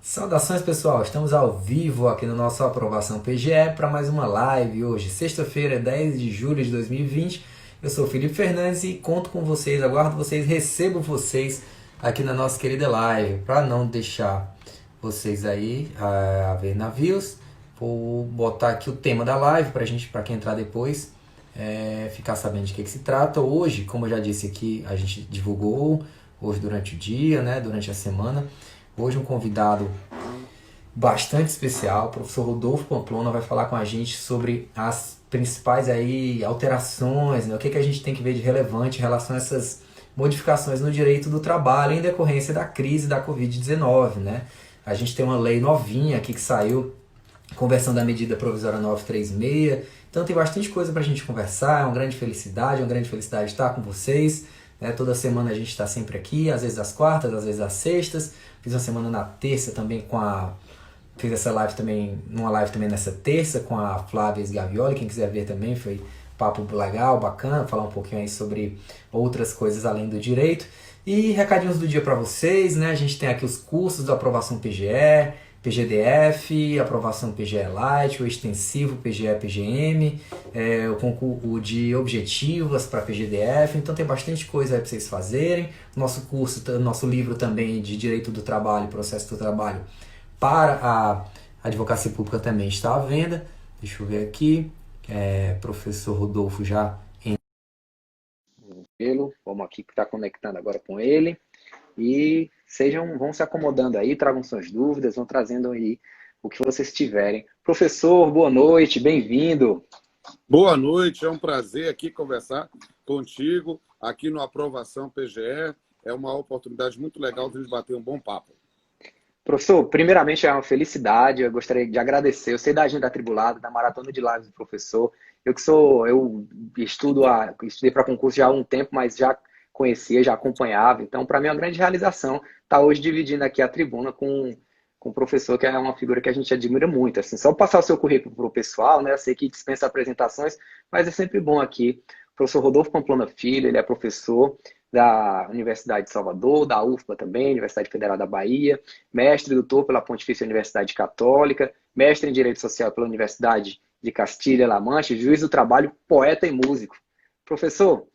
Saudações pessoal, estamos ao vivo aqui no nosso Aprovação PGE para mais uma live hoje, sexta-feira, 10 de julho de 2020. Eu sou o Felipe Fernandes e conto com vocês, aguardo vocês, recebo vocês aqui na nossa querida live. Para não deixar vocês aí a ver navios, vou botar aqui o tema da live para quem entrar depois ficar sabendo de que se trata. Hoje, como eu já disse aqui, a gente divulgou hoje durante o dia, né, durante a semana. Hoje um convidado bastante especial, o professor Rodolfo Pamplona vai falar com a gente sobre as principais aí alterações, né? O que a gente tem que ver de relevante em relação a essas modificações no direito do trabalho em decorrência da crise da Covid-19, né? A gente tem uma lei novinha aqui que saiu, conversão da medida provisória 936, então tem bastante coisa para a gente conversar, é uma grande felicidade estar com vocês, né? Toda semana a gente está sempre aqui, às vezes às quartas, às vezes às sextas, fiz uma semana na terça também fiz essa live também, uma live também nessa terça com a Flávia Sgavioli, quem quiser ver também, foi papo legal, bacana, falar um pouquinho aí sobre outras coisas além do direito. E recadinhos do dia para vocês, né? A gente tem aqui os cursos da aprovação PGE, PGDF, aprovação PGE Lite, o extensivo PGE PGM, o concurso de objetivas para PGDF, então tem bastante coisa aí para vocês fazerem. Nosso curso, nosso livro também de Direito do Trabalho, Processo do Trabalho para a Advocacia Pública também está à venda. Deixa eu ver aqui, professor Rodolfo já Vamos aqui que está conectando agora com ele. E vão se acomodando aí, tragam suas dúvidas, vão trazendo aí o que vocês tiverem. Professor, boa noite, bem-vindo. Boa noite, é um prazer aqui conversar contigo, aqui no Aprovação PGE. É uma oportunidade muito legal de a gente bater um bom papo. Professor, primeiramente é uma felicidade, eu gostaria de agradecer. Eu sei da agenda atribulada, da maratona de lives do professor. Eu estudei para concurso já há um tempo, mas já conhecia, já acompanhava. Então, para mim é uma grande realização estar hoje dividindo aqui a tribuna com o professor, que é uma figura que a gente admira muito. Assim, só passar o seu currículo para o pessoal, né? Eu sei que dispensa apresentações, mas é sempre bom aqui. O professor Rodolfo Pamplona Filho, ele é professor da Universidade de Salvador, da UFBA também, Universidade Federal da Bahia, mestre e doutor pela Pontifícia Universidade Católica, mestre em Direito Social pela Universidade de Castilha-La Mancha, juiz do trabalho, poeta e músico. Professor,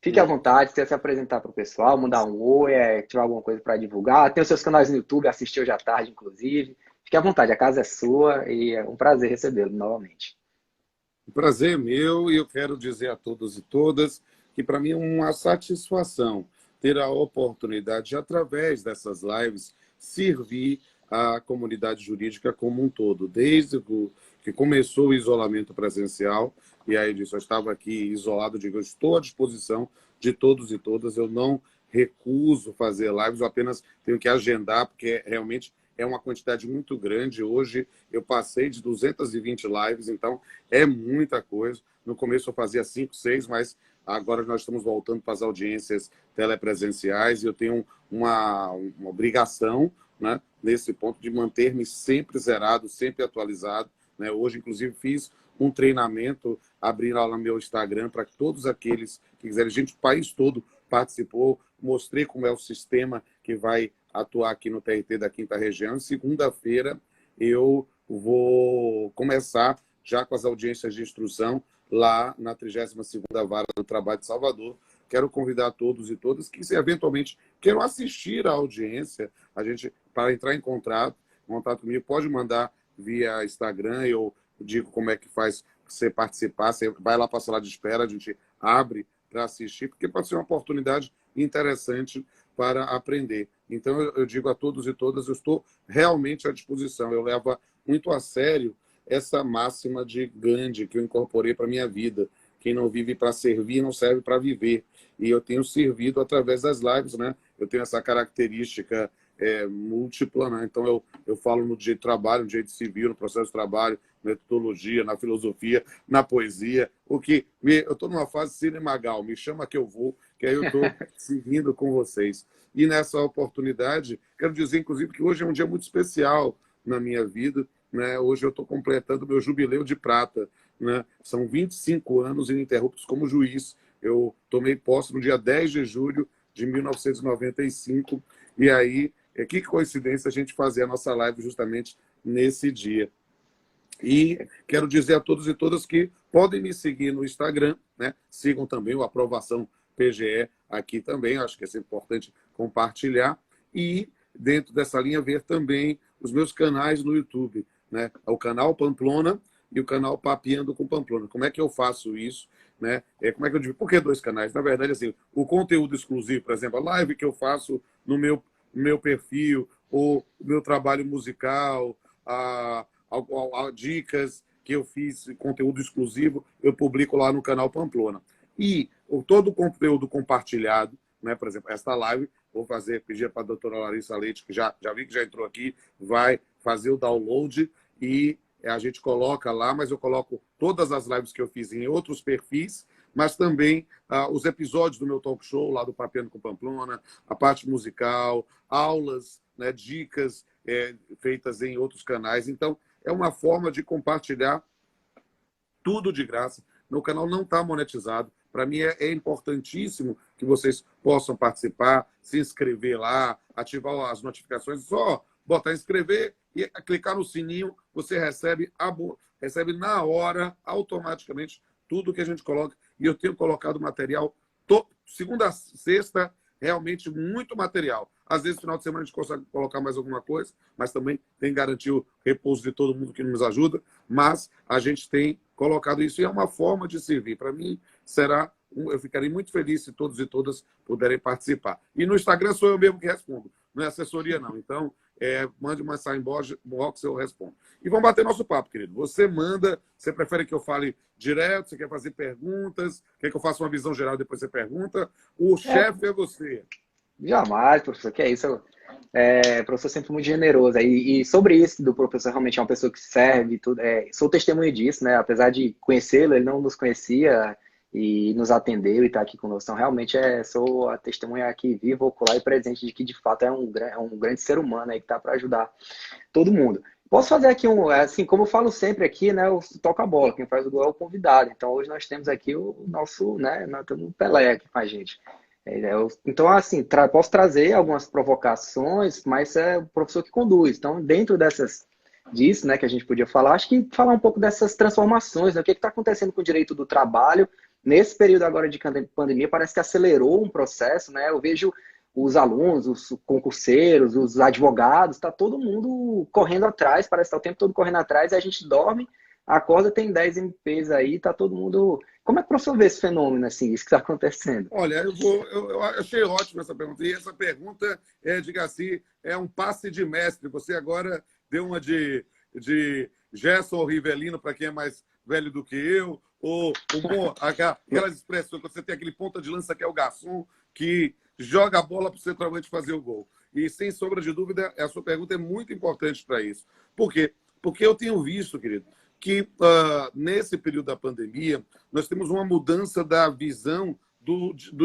fique à vontade, se se apresentar para o pessoal, mandar um oi, tiver alguma coisa para divulgar. Tem os seus canais no YouTube, assistiu hoje à tarde, inclusive. Fique à vontade, a casa é sua e é um prazer recebê-lo novamente. O prazer é meu e eu quero dizer a todos e todas que para mim é uma satisfação ter a oportunidade de, através dessas lives, servir a comunidade jurídica como um todo. Desde que começou o isolamento presencial, e aí eu estava aqui isolado, digo, eu estou à disposição de todos e todas, eu não recuso fazer lives, eu apenas tenho que agendar, porque realmente é uma quantidade muito grande. Hoje eu passei de 220 lives, então é muita coisa. No começo eu fazia 5, 6, mas agora nós estamos voltando para as audiências telepresenciais e eu tenho uma obrigação, né, nesse ponto de manter-me sempre zerado, sempre atualizado, né? Hoje, inclusive, fiz um treinamento, abri lá no meu Instagram para todos aqueles que quiserem. Gente, o país todo participou, mostrei como é o sistema que vai atuar aqui no TRT da Quinta Região. Segunda-feira eu vou começar já com as audiências de instrução lá na 32ª Vara do Trabalho de Salvador. Quero convidar todos e todas que, se eventualmente queiram assistir à audiência, a gente, para entrar em contato comigo, pode mandar via Instagram, eu digo como é que faz você participar, você vai lá para a sala de espera, a gente abre para assistir, porque pode ser uma oportunidade interessante para aprender. Então, eu digo a todos e todas, eu estou realmente à disposição. Eu levo muito a sério essa máxima de Gandhi que eu incorporei para a minha vida. Quem não vive para servir, não serve para viver. E eu tenho servido através das lives, né? Eu tenho essa característica múltipla, né? Então, eu falo no direito de trabalho, no direito civil, no processo de trabalho, na etologia, na filosofia, na poesia. Eu estou numa fase cinemagal, me chama que eu vou, que aí eu estou seguindo com vocês. E nessa oportunidade, quero dizer, inclusive, que hoje é um dia muito especial na minha vida, né? Hoje eu estou completando meu jubileu de prata, né? São 25 anos ininterruptos como juiz. Eu tomei posse no dia 10 de julho de 1995, e aí que coincidência a gente fazer a nossa live justamente nesse dia. E quero dizer a todos e todas que podem me seguir no Instagram, né? Sigam também o Aprovação PGE aqui também, acho que é importante compartilhar. E, dentro dessa linha, ver também os meus canais no YouTube, né? O canal Pamplona e o canal Papeando com Pamplona. Como é que eu faço isso? Né? Como é que eu digo? Por que 2 canais? Na verdade, assim, o conteúdo exclusivo, por exemplo, a live que eu faço no meu perfil, ou o meu trabalho musical, dicas que eu fiz, conteúdo exclusivo, eu publico lá no canal Pamplona. E todo o conteúdo compartilhado, né? Por exemplo, esta live, vou pedir para a doutora Larissa Leite, que já vi que já entrou aqui, vai fazer o download e a gente coloca lá, mas eu coloco todas as lives que eu fiz em outros perfis, mas também os episódios do meu talk show, lá do Papeando com Pamplona, a parte musical, aulas, né, dicas feitas em outros canais. Então, é uma forma de compartilhar tudo de graça. Meu canal não está monetizado. Para mim é importantíssimo que vocês possam participar, se inscrever lá, ativar as notificações. Só botar inscrever e clicar no sininho, você recebe na hora, automaticamente, tudo que a gente coloca. E eu tenho colocado material segunda a sexta, realmente muito material. Às vezes, no final de semana, a gente consegue colocar mais alguma coisa, mas também tem que garantir o repouso de todo mundo que nos ajuda. Mas a gente tem colocado isso e é uma forma de servir. Para mim, eu ficarei muito feliz se todos e todas puderem participar. E no Instagram sou eu mesmo que respondo, não é assessoria, não. Então, mande uma mensagem box, eu respondo. E vamos bater nosso papo, querido. Você manda, você prefere que eu fale direto, você quer fazer perguntas, quer que eu faça uma visão geral e depois você pergunta? O chefe é você. Jamais, professor, que é isso. Professor sempre muito generoso. E sobre isso do professor, realmente é uma pessoa que serve, tudo, sou testemunho disso, né? Apesar de conhecê-lo, ele não nos conhecia e nos atendeu e está aqui conosco. Então, realmente, sou a testemunha aqui viva, ocular e presente de que, de fato, é um grande ser humano aí que está para ajudar todo mundo. Posso fazer aqui assim, como eu falo sempre aqui, né? Eu toco a bola, quem faz o gol é o convidado. Então, hoje nós temos aqui o nosso, né? Nós temos o Pelé aqui com a gente. Então, assim, posso trazer algumas provocações, mas é o professor que conduz. Então, dentro disso, né, que a gente podia falar, acho que falar um pouco dessas transformações, né, o que está acontecendo com o direito do trabalho. Nesse período agora de pandemia, parece que acelerou um processo, né? Eu vejo os alunos, os concurseiros, os advogados, está todo mundo correndo atrás, parece que está o tempo todo correndo atrás, e a gente dorme, acorda, tem 10 MPs aí, está todo mundo... Como é que o professor vê esse fenômeno, assim, isso que está acontecendo? Olha, eu achei ótima essa pergunta. E essa pergunta, diga assim, é um passe de mestre. Você agora deu uma de Gerson Rivelino, para quem é mais velho do que eu, ou aquelas expressões, quando você tem aquele ponta de lança que é o garçom, que joga a bola para o centroavante fazer o gol. E, sem sombra de dúvida, a sua pergunta é muito importante para isso. Por quê? Porque eu tenho visto, querido, que nesse período da pandemia, nós temos uma mudança da visão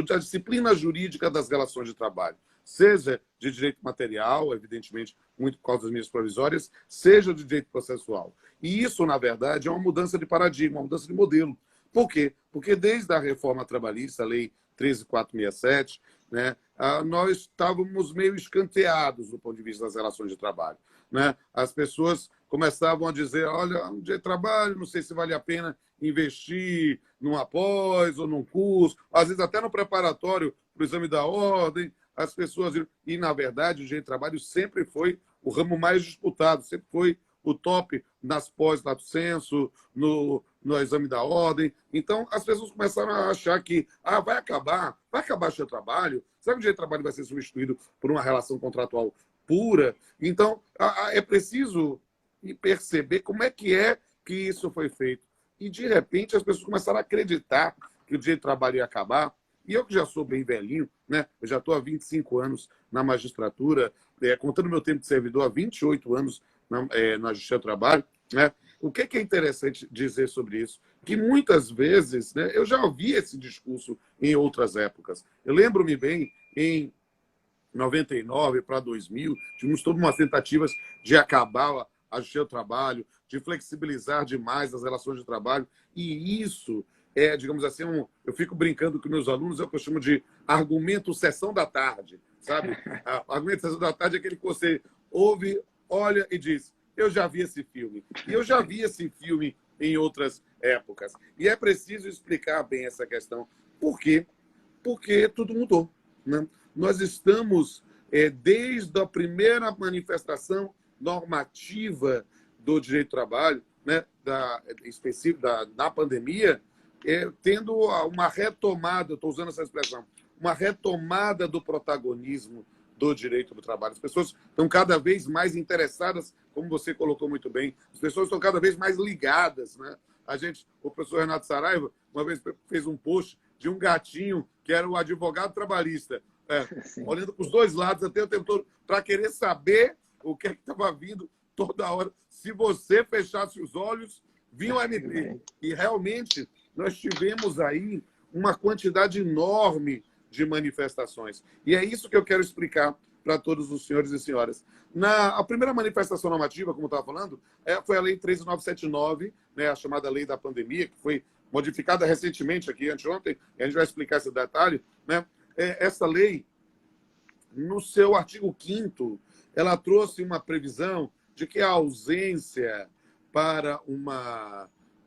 da disciplina jurídica das relações de trabalho, seja de direito material, evidentemente, muito por causa das medidas provisórias, seja de direito processual. E isso, na verdade, é uma mudança de paradigma, uma mudança de modelo. Por quê? Porque desde a reforma trabalhista, a Lei 13.467, né, nós estávamos meio escanteados do ponto de vista das relações de trabalho. Né? As pessoas começavam a dizer, olha, um dia de trabalho, não sei se vale a pena investir num após ou num curso, às vezes até no preparatório para o exame da ordem, as pessoas... E, na verdade, o direito de trabalho sempre foi o ramo mais disputado, sempre foi o top nas pós lato sensu, no exame da ordem. Então, as pessoas começaram a achar que vai acabar o seu trabalho, sabe que o direito de trabalho vai ser substituído por uma relação contratual pura? Então, é preciso perceber como é que isso foi feito. E, de repente, as pessoas começaram a acreditar que o direito de trabalho ia acabar. E eu que já sou bem velhinho, né? Eu já estou há 25 anos na magistratura, contando meu tempo de servidor, há 28 anos na Justiça do Trabalho, né? O que é interessante dizer sobre isso? Que muitas vezes, né, eu já ouvi esse discurso em outras épocas. Eu lembro-me bem, em 99 para 2000, tivemos todas umas tentativas de acabar a Justiça do Trabalho, de flexibilizar demais as relações de trabalho, e isso digamos assim, eu fico brincando com meus alunos, é o que eu chamo de argumento sessão da tarde. sabe? A argumentação da tarde é aquele que você ouve, olha e diz, eu já vi esse filme. E eu já vi esse filme em outras épocas. E é preciso explicar bem essa questão. Por quê? Porque tudo mudou, né? Nós estamos, desde a primeira manifestação normativa do direito do trabalho, né, da pandemia, tendo uma retomada, estou usando essa expressão, uma retomada do protagonismo do direito do trabalho. As pessoas estão cada vez mais interessadas, como você colocou muito bem, as pessoas estão cada vez mais ligadas, né? O professor Renato Saraiva, uma vez fez um post de um gatinho que era o advogado trabalhista, olhando para os dois lados até o tempo todo, para querer saber o que estava vindo toda hora. Se você fechasse os olhos, vinha o MP. E realmente nós tivemos aí uma quantidade enorme de manifestações. E é isso que eu quero explicar para todos os senhores e senhoras. A primeira manifestação normativa, como eu estava falando, foi a Lei 13.979, né, a chamada Lei da Pandemia, que foi modificada recentemente aqui, anteontem, e a gente vai explicar esse detalhe, né? Essa lei, no seu artigo 5º, ela trouxe uma previsão de que a ausência para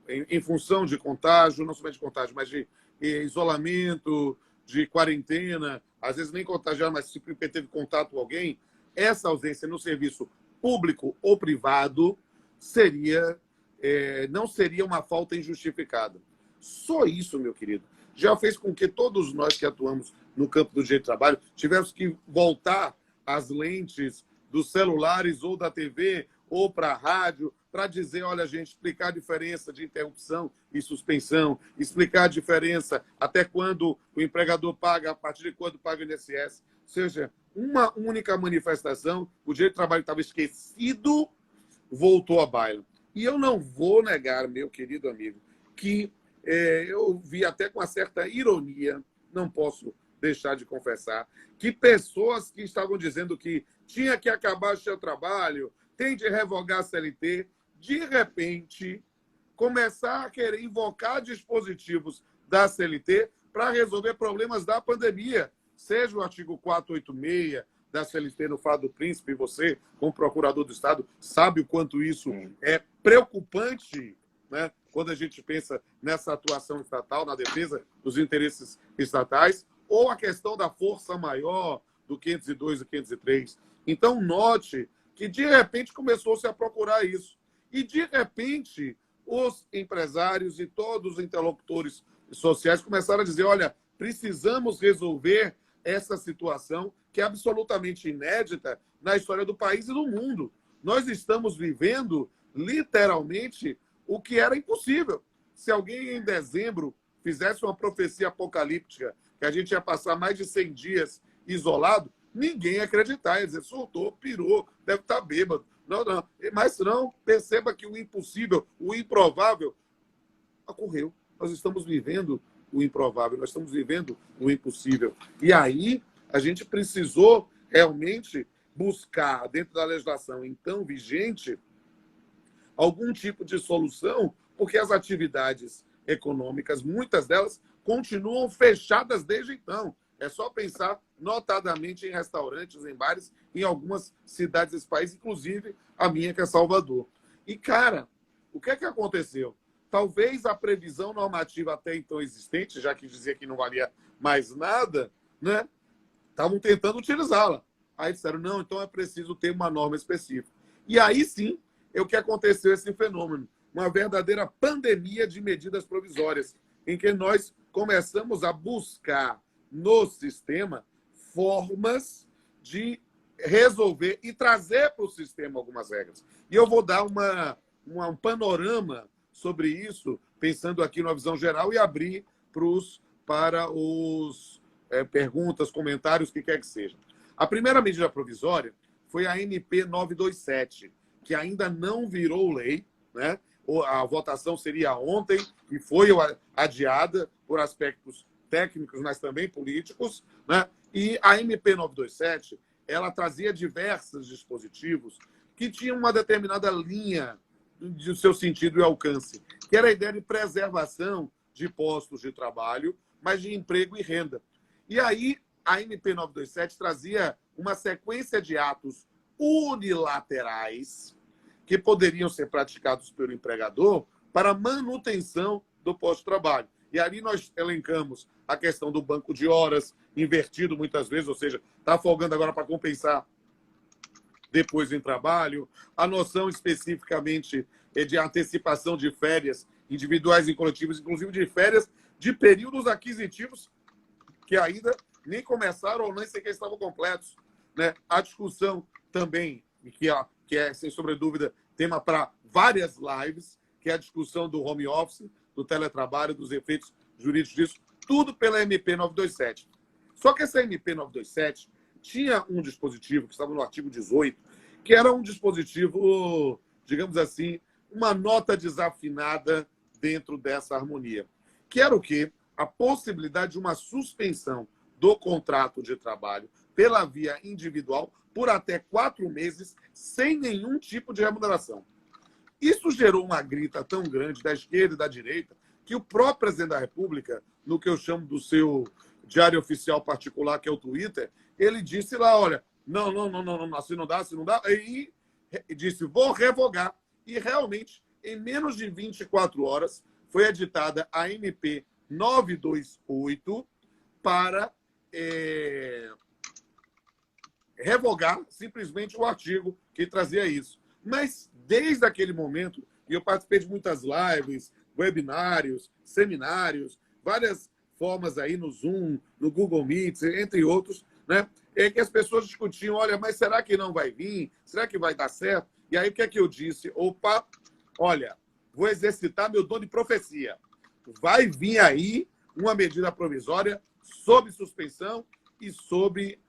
em função de contágio, não somente de contágio, mas de isolamento, de quarentena, às vezes nem contagiar, mas se teve contato com alguém, essa ausência no serviço público ou privado não seria uma falta injustificada. Só isso, meu querido, já fez com que todos nós que atuamos no campo do direito do trabalho tivemos que voltar às lentes dos celulares ou da TV ou para a rádio para dizer, olha, gente, explicar a diferença de interrupção e suspensão, explicar a diferença até quando o empregador paga, a partir de quando paga o INSS. Ou seja, uma única manifestação, o direito do trabalho estava esquecido, voltou à baila. E eu não vou negar, meu querido amigo, que eu vi até com uma certa ironia, não posso deixar de confessar, que pessoas que estavam dizendo que tinha que acabar o seu trabalho, tem de revogar a CLT, de repente começar a querer invocar dispositivos da CLT para resolver problemas da pandemia, seja o artigo 486 da CLT no Fado do Príncipe, e você, como procurador do Estado, sabe o quanto isso é preocupante, né? Quando a gente pensa nessa atuação estatal, na defesa dos interesses estatais, ou a questão da força maior do 502 e 503. Então, note que, de repente, começou-se a procurar isso. E, de repente, os empresários e todos os interlocutores sociais começaram a dizer, olha, precisamos resolver essa situação que é absolutamente inédita na história do país e do mundo. Nós estamos vivendo, literalmente, o que era impossível. Se alguém em dezembro fizesse uma profecia apocalíptica que a gente ia passar mais de 100 dias isolado, ninguém ia acreditar, ia dizer, surtou, pirou, deve estar bêbado. Não. Mas não, perceba que o impossível, o improvável, ocorreu. Nós estamos vivendo o improvável, nós estamos vivendo o impossível. E aí a gente precisou realmente buscar, dentro da legislação então vigente, algum tipo de solução, porque as atividades econômicas, muitas delas, continuam fechadas desde então. É só pensar, notadamente, em restaurantes, em bares, em algumas cidades desse país, inclusive a minha, que é Salvador. E, cara, o que é que aconteceu? Talvez a previsão normativa até então existente, já que dizia que não valia mais nada, né? Estavam tentando utilizá-la. Aí disseram, não, então é preciso ter uma norma específica. E aí sim, é o que aconteceu esse fenômeno. Uma verdadeira pandemia de medidas provisórias, em que nós começamos a buscar no sistema formas de resolver e trazer para o sistema algumas regras. E eu vou dar um panorama sobre isso, pensando aqui numa visão geral, e abrir para os perguntas, comentários, o que quer que seja. A primeira medida provisória foi a MP 927, que ainda não virou lei, né? A votação seria ontem e foi adiada por aspectos técnicos, mas também políticos, né? E a MP 927, ela trazia diversos dispositivos que tinham uma determinada linha de seu sentido e alcance, que era a ideia de preservação de postos de trabalho, mas de emprego e renda. E aí a MP 927 trazia uma sequência de atos unilaterais que poderiam ser praticados pelo empregador para manutenção do posto de trabalho. E ali nós elencamos a questão do banco de horas, invertido muitas vezes, ou seja, está folgando agora para compensar depois em trabalho, a noção especificamente de antecipação de férias individuais e coletivas, inclusive de férias de períodos aquisitivos que ainda nem começaram ou nem sequer estavam completos, né? A discussão também, que é, sem sombra de dúvida, tema para várias lives, que é a discussão do home office, do teletrabalho, dos efeitos jurídicos disso, tudo pela MP 927. Só que essa MP 927 tinha um dispositivo, que estava no artigo 18, que era um dispositivo, digamos assim, uma nota desafinada dentro dessa harmonia, que era o quê? A possibilidade de uma suspensão do contrato de trabalho pela via individual por até 4 meses, sem nenhum tipo de remuneração. Isso gerou uma grita tão grande da esquerda e da direita que o próprio presidente da República, no que eu chamo do seu diário oficial particular, que é o Twitter, ele disse lá, olha, não, assim não dá, e disse, vou revogar. E realmente, em menos de 24 horas, foi editada a MP 928 para revogar simplesmente o artigo que trazia isso. Mas, desde aquele momento, e eu participei de muitas lives, webinários, seminários, várias formas aí no Zoom, no Google Meet, entre outros, né? É que as pessoas discutiam, olha, mas será que não vai vir? Será que vai dar certo? E aí o que é que eu disse? Opa, olha, vou exercitar meu dom de profecia. Vai vir aí uma medida provisória sob suspensão e sob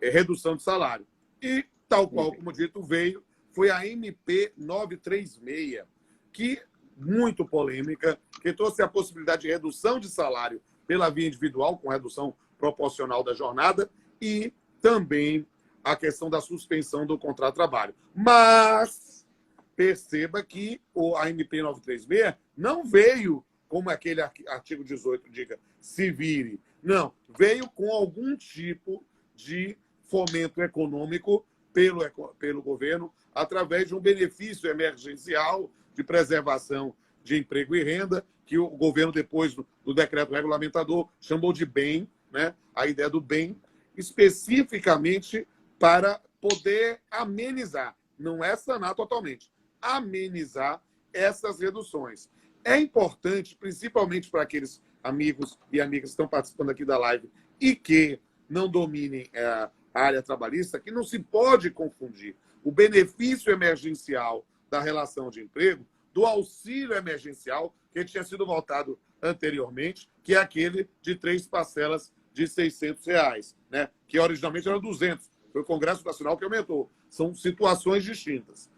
redução de salário. E, tal qual, como dito, veio, foi a MP 936, que, muito polêmica, que trouxe a possibilidade de redução de salário pela via individual, com redução proporcional da jornada, e também a questão da suspensão do contrato de trabalho. Mas perceba que a MP 936 não veio como aquele artigo 18 diga, se vire. Não, veio com algum tipo de fomento econômico pelo governo através de um benefício emergencial de preservação de emprego e renda, que o governo, depois do decreto regulamentador, chamou de bem, né? A ideia do bem, especificamente para poder amenizar, não é sanar totalmente, amenizar essas reduções. É importante, principalmente para aqueles amigos e amigas que estão participando aqui da live e que não dominem a área trabalhista, que não se pode confundir o benefício emergencial da relação de emprego do auxílio emergencial que tinha sido votado anteriormente, que é aquele de 3 parcelas de R$600, né? Que originalmente era 200. Foi o Congresso Nacional que aumentou. São situações distintas.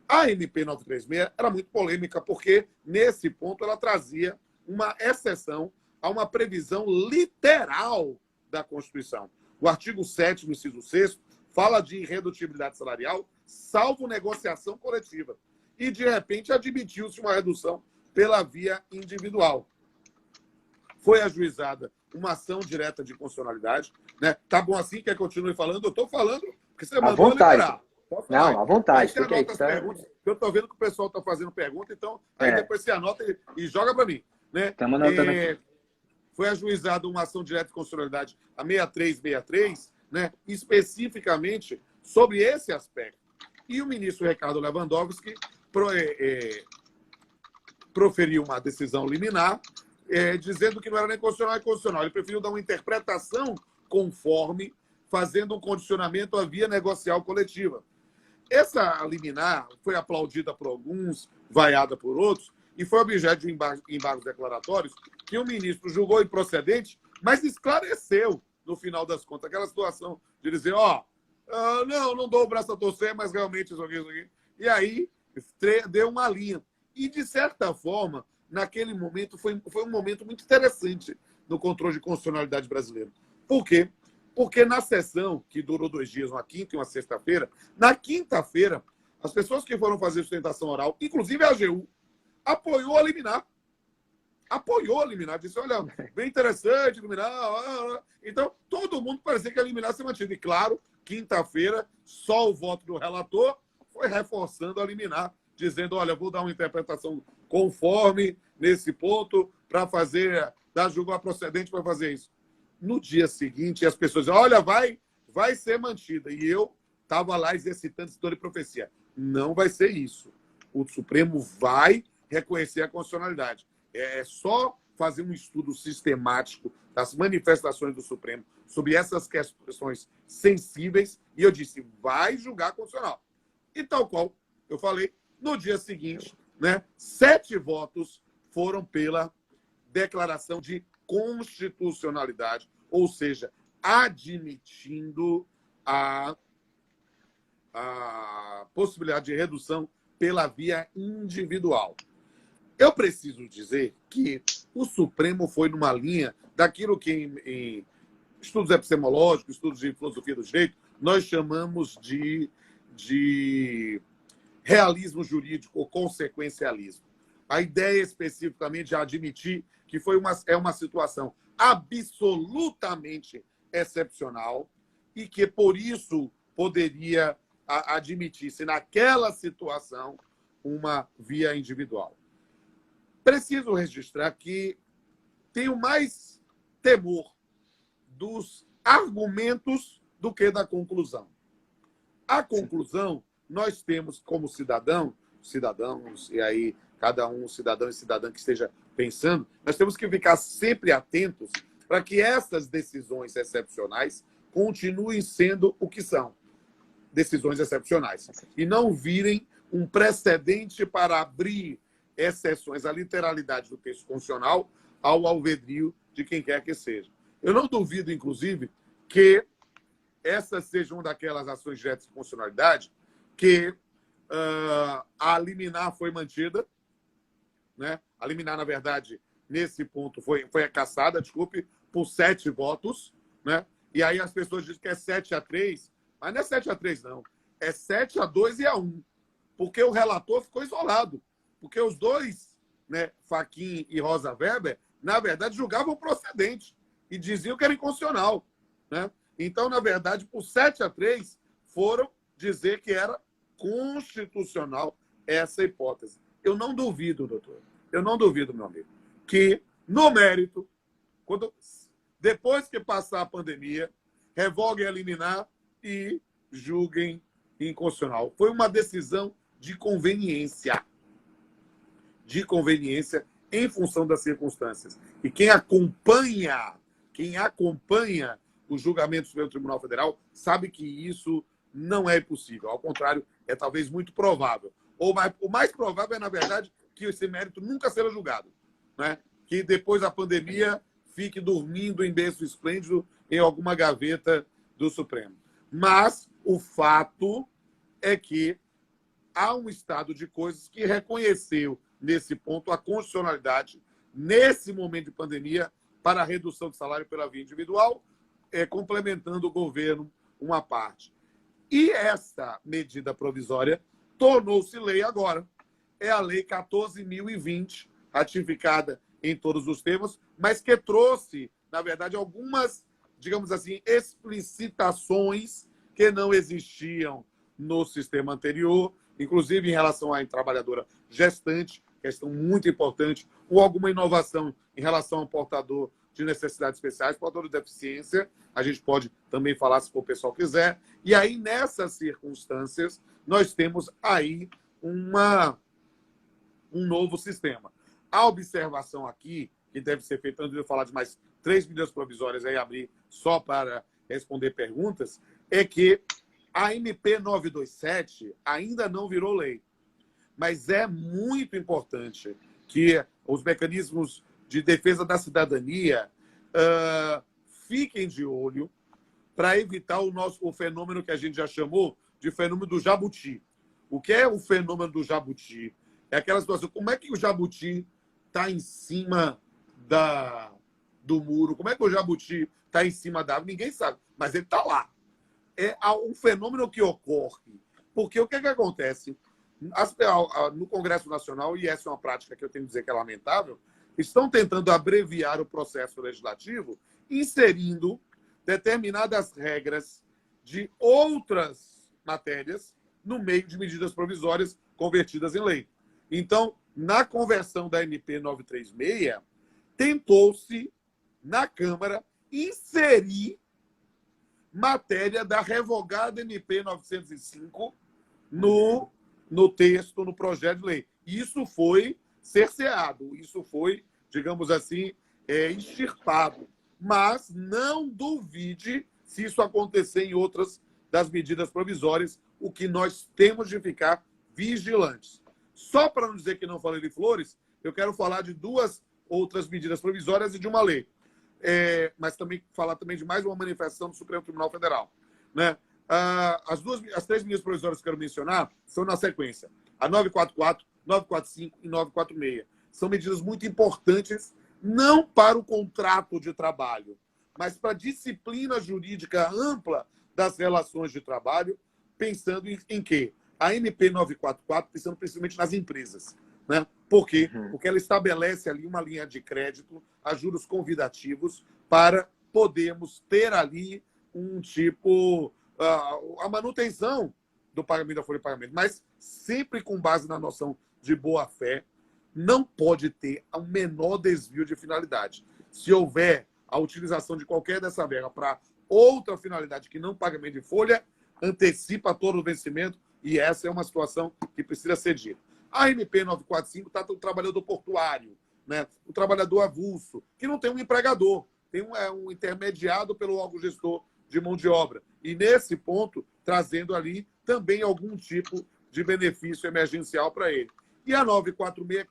A MP 936 era muito polêmica porque, nesse ponto, ela trazia uma exceção a uma previsão literal da Constituição. O artigo 7º, inciso 6º, fala de irredutibilidade salarial, salvo negociação coletiva. E, de repente, admitiu-se uma redução pela via individual. Foi ajuizada uma ação direta de constitucionalidade. Né? Tá bom assim? Quer que eu continue falando? Eu estou falando, porque você mandou liberar. Não, à vontade. Aí você anota as perguntas. Eu estou vendo que o pessoal está fazendo pergunta, então aí depois você anota e joga para mim. Né? Estamos anotando aqui. Foi ajuizada uma ação direta de constitucionalidade, a 6363, né? Especificamente sobre esse aspecto. E o ministro Ricardo Lewandowski proferiu uma decisão liminar, dizendo que não era nem constitucional, nem constitucional. Ele preferiu dar uma interpretação conforme, fazendo um condicionamento à via negocial coletiva. Essa liminar foi aplaudida por alguns, vaiada por outros, e foi objeto de embargos declaratórios que o ministro julgou improcedente, mas esclareceu, no final das contas, aquela situação de dizer, não dou o braço a torcer, mas realmente isso aqui. E aí, deu uma linha. E, de certa forma, naquele momento, foi um momento muito interessante no controle de constitucionalidade brasileiro. Por quê? Porque na sessão, que durou 2 dias, uma quinta e uma sexta-feira, na quinta-feira, as pessoas que foram fazer sustentação oral, inclusive a AGU, apoiou a liminar. apoiou a liminar, disse, olha, bem interessante, liminar. Então, todo mundo parecia que a liminar se mantinha. E, claro, quinta-feira, só o voto do relator foi reforçando a liminar, dizendo, olha, vou dar uma interpretação conforme nesse ponto para fazer, dar julgo procedente para fazer isso. No dia seguinte, as pessoas dizem, olha, vai ser mantida. E eu estava lá exercitando esse tom de profecia. Não vai ser isso. O Supremo vai reconhecer a constitucionalidade. É só fazer um estudo sistemático das manifestações do Supremo sobre essas questões sensíveis, e eu disse, vai julgar constitucional. E tal qual eu falei, no dia seguinte, né, 7 votos foram pela declaração de constitucionalidade, ou seja, admitindo a possibilidade de redução pela via individual. Eu preciso dizer que o Supremo foi numa linha daquilo que em estudos epistemológicos, estudos de filosofia do direito, nós chamamos de realismo jurídico ou consequencialismo. A ideia especificamente de admitir que é uma situação absolutamente excepcional e que, por isso, poderia admitir-se, naquela situação, uma via individual. Preciso registrar que tenho mais temor dos argumentos do que da conclusão. A conclusão, nós temos como cidadãos, e aí cada um, cidadão e cidadã que esteja pensando, nós temos que ficar sempre atentos para que essas decisões excepcionais continuem sendo o que são, decisões excepcionais, e não virem um precedente para abrir exceções à literalidade do texto constitucional ao alvedrio de quem quer que seja. Eu não duvido, inclusive, que essas sejam uma daquelas ações diretas de constitucionalidade que a liminar foi mantida, né? A liminar, na verdade, nesse ponto foi cassada, desculpe, por 7 votos, né? E aí as pessoas dizem que é 7-3, mas não é 7-3, não. É 7-2 e 1, porque o relator ficou isolado. Porque os dois, né, Fachin e Rosa Weber, na verdade, julgavam procedente e diziam que era inconstitucional, né? Então, na verdade, por 7-3, foram dizer que era constitucional essa hipótese. Eu não duvido, doutor, eu não duvido, meu amigo, que, no mérito, depois que passar a pandemia, revoguem a liminar e julguem inconstitucional. Foi uma decisão de conveniência em função das circunstâncias. E quem acompanha os julgamentos pelo Tribunal Federal sabe que isso não é possível. Ao contrário, é talvez muito provável. O mais provável é, na verdade, que esse mérito nunca seja julgado, né? Que depois da pandemia fique dormindo em berço esplêndido em alguma gaveta do Supremo. Mas o fato é que há um estado de coisas que reconheceu, nesse ponto, a constitucionalidade, nesse momento de pandemia, para a redução de salário pela via individual, complementando o governo uma parte. E esta medida provisória tornou-se lei agora. É a Lei 14.020, ratificada em todos os termos, mas que trouxe, na verdade, algumas, digamos assim, explicitações que não existiam no sistema anterior, inclusive em relação à trabalhadora gestante, questão muito importante, ou alguma inovação em relação ao portador de necessidades especiais, portador de deficiência, a gente pode também falar se o pessoal quiser. E aí, nessas circunstâncias, nós temos aí um novo sistema. A observação aqui, que deve ser feita, antes de eu falar de mais 3 medidas provisórias, aí abrir só para responder perguntas, é que a MP 927 ainda não virou lei. Mas é muito importante que os mecanismos de defesa da cidadania fiquem de olho para evitar o fenômeno que a gente já chamou de fenômeno do jabuti. O que é o fenômeno do jabuti? É aquela situação, como é que o jabuti está em cima do muro? Como é que o jabuti está em cima da árvore? Ninguém sabe, mas ele está lá. É um fenômeno que ocorre. Porque o que acontece? No Congresso Nacional, e essa é uma prática que eu tenho que dizer que é lamentável, estão tentando abreviar o processo legislativo, inserindo determinadas regras de outras matérias no meio de medidas provisórias convertidas em lei. Então, na conversão da MP 936, tentou-se, na Câmara, inserir matéria da revogada MP 905 no texto, no projeto de lei. Isso foi cerceado, isso foi, digamos assim, extirpado. Mas não duvide se isso acontecer em outras das medidas provisórias, o que nós temos de ficar vigilantes. Só para não dizer que não falei de flores, eu quero falar de duas outras medidas provisórias e de uma lei. Mas também falar também de mais uma manifestação do Supremo Tribunal Federal. Né? As três medidas provisórias que eu quero mencionar são na sequência. A 944, 945 e 946. São medidas muito importantes, não para o contrato de trabalho, mas para a disciplina jurídica ampla das relações de trabalho, pensando em quê? A MP 944, pensando principalmente nas empresas. Né? Por quê? Porque ela estabelece ali uma linha de crédito a juros convidativos para podermos ter ali um tipo, a manutenção do pagamento da folha de pagamento, mas sempre com base na noção de boa-fé, não pode ter o menor desvio de finalidade. Se houver a utilização de qualquer dessa verba para outra finalidade que não pagamento de folha, antecipa todo o vencimento e essa é uma situação que precisa ser dita. A MP 945 está do trabalhador portuário, né? O trabalhador avulso, que não tem um empregador, tem um intermediado pelo órgão gestor de mão de obra. E nesse ponto, trazendo ali também algum tipo de benefício emergencial para ele. E a 946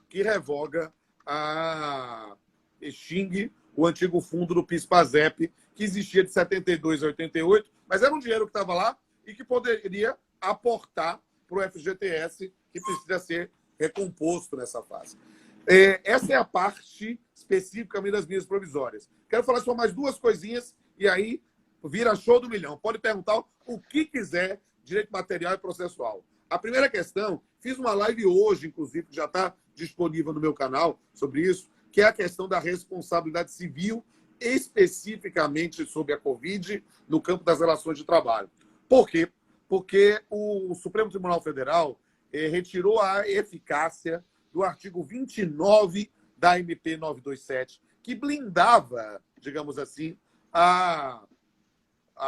que revoga extingue o antigo fundo do PIS/PASEP, que existia de 72 a 88, mas era um dinheiro que estava lá e que poderia aportar para o FGTS, que precisa ser recomposto nessa fase. Essa é a parte especificamente das medidas provisórias. Quero falar só mais duas coisinhas e aí vira show do milhão. Pode perguntar o que quiser, direito material e processual. A primeira questão, fiz uma live hoje, inclusive, que já está disponível no meu canal sobre isso, que é a questão da responsabilidade civil, especificamente sobre a Covid, no campo das relações de trabalho. Por quê? Porque o Supremo Tribunal Federal retirou a eficácia do artigo 29 da MP 927, que blindava, digamos assim, a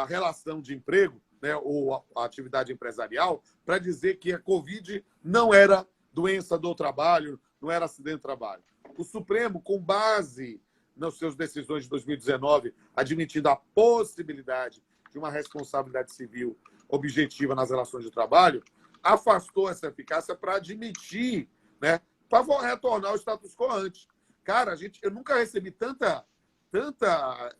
relação de emprego, né, ou a atividade empresarial, para dizer que a Covid não era doença do trabalho, não era acidente do trabalho. O Supremo, com base nas suas decisões de 2019, admitindo a possibilidade de uma responsabilidade civil objetiva nas relações de trabalho, afastou essa eficácia para admitir, né, para retornar ao status quo antes. Cara, eu nunca recebi tanta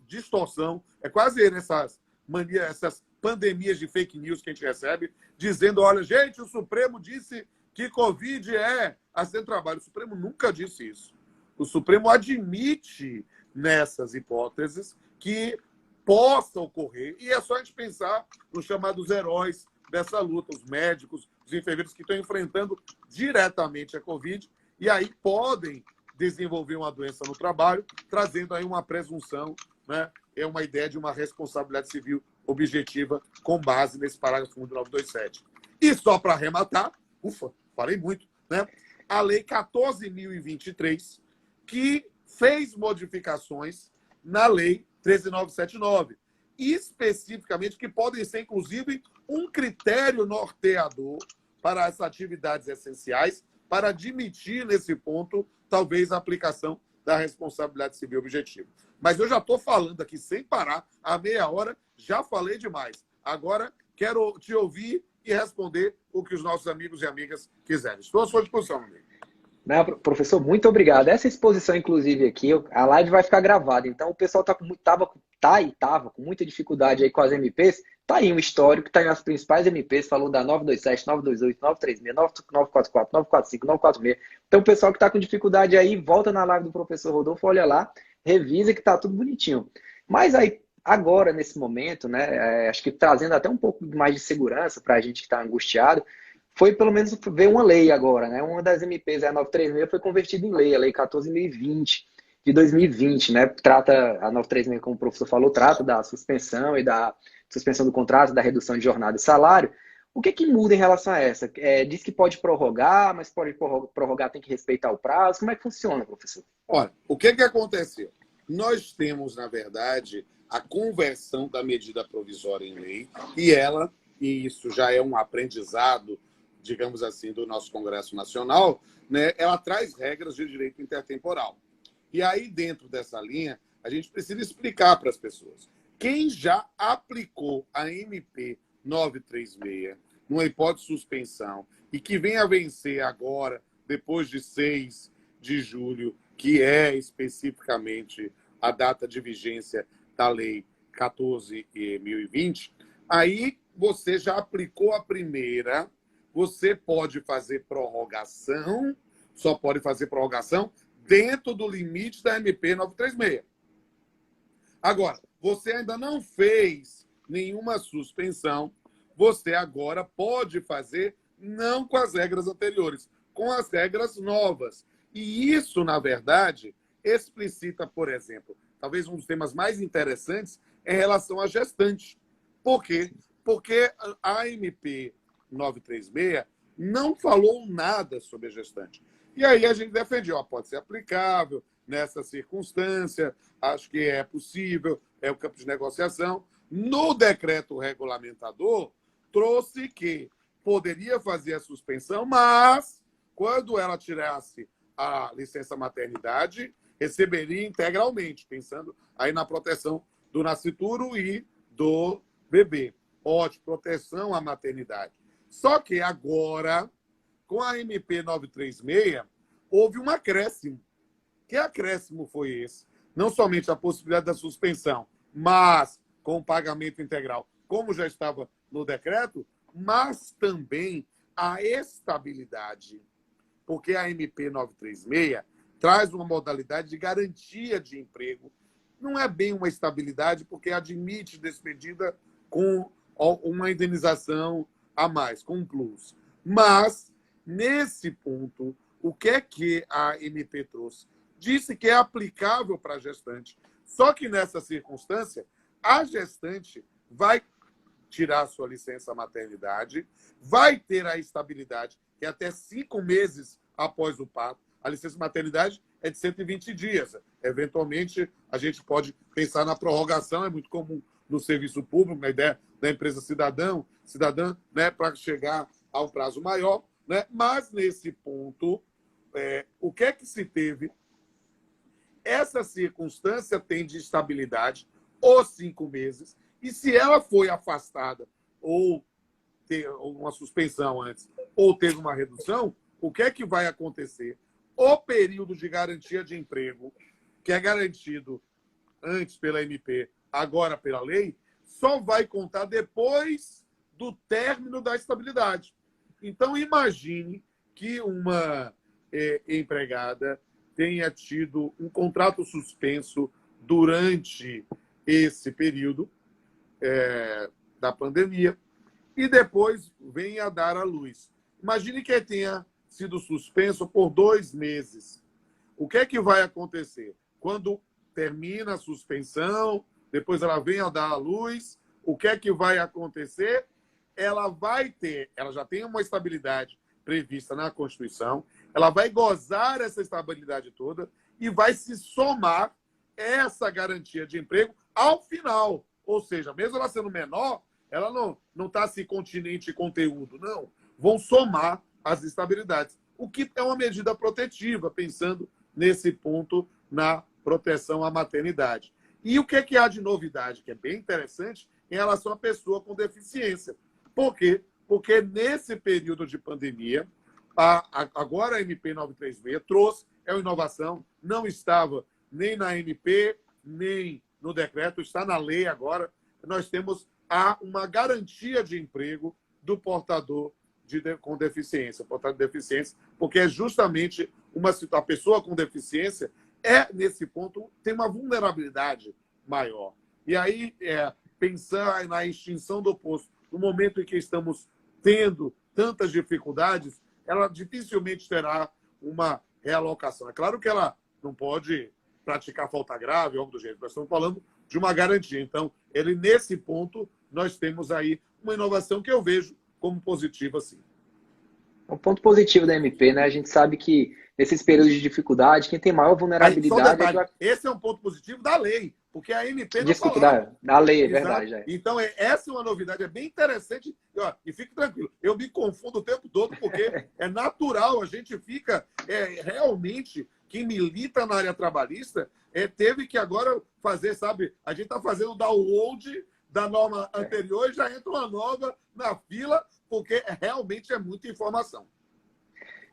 distorção, é quase nessas manias, essas pandemias de fake news que a gente recebe, dizendo, olha, gente, o Supremo disse que Covid é acidente de trabalho. O Supremo nunca disse isso. O Supremo admite nessas hipóteses que possa ocorrer, e é só a gente pensar nos chamados heróis dessa luta, os médicos, os enfermeiros que estão enfrentando diretamente a Covid, e aí podem desenvolver uma doença no trabalho, trazendo aí uma presunção, né? É uma ideia de uma responsabilidade civil objetiva com base nesse parágrafo 927. E só para arrematar, falei muito, né? A Lei 14.023, que fez modificações na Lei 13.979, especificamente que podem ser, inclusive, um critério norteador para as atividades essenciais, para admitir, nesse ponto, talvez a aplicação da responsabilidade civil objetiva. Mas eu já estou falando aqui sem parar, há meia hora, já falei demais. Agora, quero te ouvir e responder o que os nossos amigos e amigas quiserem. Estou à sua disposição, amigo. Não, professor, muito obrigado. Essa exposição, inclusive, aqui, a live vai ficar gravada. Então, o pessoal estava com muita dificuldade aí com as MPs. Tá aí um histórico, está aí nas principais MPs, falou da 927, 928, 936, 944, 945, 946. Então, o pessoal que está com dificuldade aí, volta na live do professor Rodolfo, olha lá, revisa que está tudo bonitinho. Mas aí, agora, nesse momento, né, acho que trazendo até um pouco mais de segurança para a gente que está angustiado, Foi pelo menos ver uma lei agora, né? Uma das MPs, a 936, foi convertida em lei, a Lei 14.020 de 2020, né? Trata, a 936, como o professor falou, trata da suspensão e da suspensão do contrato, da redução de jornada e salário. O que muda em relação a essa? Diz que pode prorrogar, mas pode prorrogar, tem que respeitar o prazo. Como é que funciona, professor? Olha, o que aconteceu? Nós temos, na verdade, a conversão da medida provisória em lei, e isso já é um aprendizado, digamos assim, do nosso Congresso Nacional, né? Ela traz regras de direito intertemporal. E aí, dentro dessa linha, a gente precisa explicar para as pessoas. Quem já aplicou a MP 936, numa hipótese de suspensão, e que vem a vencer agora, depois de 6 de julho, que é especificamente a data de vigência da Lei 14.020, aí você já aplicou a primeira, você pode fazer prorrogação, só pode fazer prorrogação dentro do limite da MP 936. Agora, você ainda não fez nenhuma suspensão, você agora pode fazer não com as regras anteriores, com as regras novas. E isso, na verdade, explicita, por exemplo, talvez um dos temas mais interessantes em relação à gestante. Por quê? Porque a MP 936 não falou nada sobre a gestante. E aí a gente defendeu, pode ser aplicável nessa circunstância, acho que é possível, é o campo de negociação. No decreto regulamentador, trouxe que poderia fazer a suspensão, mas quando ela tirasse a licença maternidade, receberia integralmente, pensando aí na proteção do nascituro e do bebê. Ótimo, proteção à maternidade. Só que agora, com a MP 936, houve um acréscimo. Que acréscimo foi esse? Não somente a possibilidade da suspensão, mas com o pagamento integral, como já estava no decreto, mas também a estabilidade. Porque a MP 936 traz uma modalidade de garantia de emprego. Não é bem uma estabilidade, porque admite despedida com uma indenização a mais, com um plus. Mas, nesse ponto, o que a MP trouxe? Disse que é aplicável para a gestante. Só que, nessa circunstância, a gestante vai tirar a sua licença maternidade, vai ter a estabilidade, que é até 5 meses após o parto. A licença maternidade é de 120 dias. Eventualmente, a gente pode pensar na prorrogação, é muito comum no serviço público, na ideia da empresa cidadã, né, para chegar a um prazo maior. Né? Mas, nesse ponto, o que se teve? Essa circunstância tem de estabilidade os 5 meses, e se ela foi afastada ou ter uma suspensão antes, ou teve uma redução, o que vai acontecer? O período de garantia de emprego, que é garantido antes pela MP, agora pela lei, só vai contar depois do término da estabilidade. Então, imagine que uma empregada tenha tido um contrato suspenso durante esse período da pandemia e depois venha a dar à luz. Imagine que tenha sido suspenso por 2 meses. O que vai acontecer? Quando termina a suspensão, depois ela vem a dar à luz, o que vai acontecer? Ela já tem uma estabilidade prevista na Constituição, ela vai gozar essa estabilidade toda e vai se somar essa garantia de emprego ao final. Ou seja, mesmo ela sendo menor, ela não está assim continente e conteúdo, não. Vão somar as estabilidades. O que é uma medida protetiva, pensando nesse ponto na proteção à maternidade. E o que há de novidade, que é bem interessante, em relação à pessoa com deficiência. Por quê? Porque nesse período de pandemia, agora a MP 936 trouxe, é uma inovação, não estava nem na MP, nem no decreto, está na lei agora, nós temos uma garantia de emprego do portador com deficiência, portador de deficiência, porque é justamente a pessoa com deficiência nesse ponto, tem uma vulnerabilidade maior. E aí, pensar na extinção do posto, no momento em que estamos tendo tantas dificuldades, ela dificilmente terá uma realocação. É claro que ela não pode praticar falta grave, algo do jeito. Nós estamos falando de uma garantia. Então, nesse ponto, nós temos aí uma inovação que eu vejo como positiva, sim. O ponto positivo da MP, né? A gente sabe que nesses períodos de dificuldade, quem tem maior Aí, só um vulnerabilidade detalhe, é que... esse é um ponto positivo da lei, porque a MP não Desculpe, falava. da lei, é Exato. verdade. É. Então, essa é uma novidade, é bem interessante. E fique tranquilo, eu me confundo o tempo todo, porque é natural, a gente fica realmente, quem milita na área trabalhista, teve que agora fazer, sabe, a gente está fazendo o download da norma anterior e já entra uma nova na fila, porque realmente é muita informação.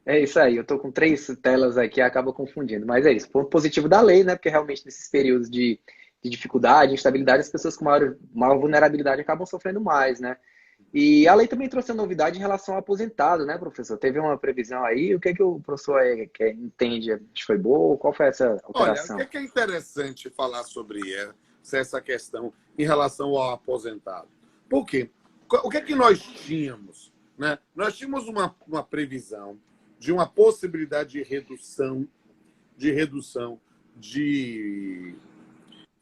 É isso aí, eu estou com 3 telas aqui, acaba confundindo, mas é isso. Ponto positivo da lei, né? Porque realmente nesses períodos de dificuldade, instabilidade, as pessoas com maior vulnerabilidade acabam sofrendo mais, né? E a lei também trouxe uma novidade em relação ao aposentado, né, professor? Teve uma previsão aí, o que é que o professor entende? Foi boa? Qual foi essa alteração? Olha, o que é interessante falar sobre essa questão em relação ao aposentado? Por quê? O que é que nós tínhamos? Né? Nós tínhamos uma previsão de uma possibilidade de redução de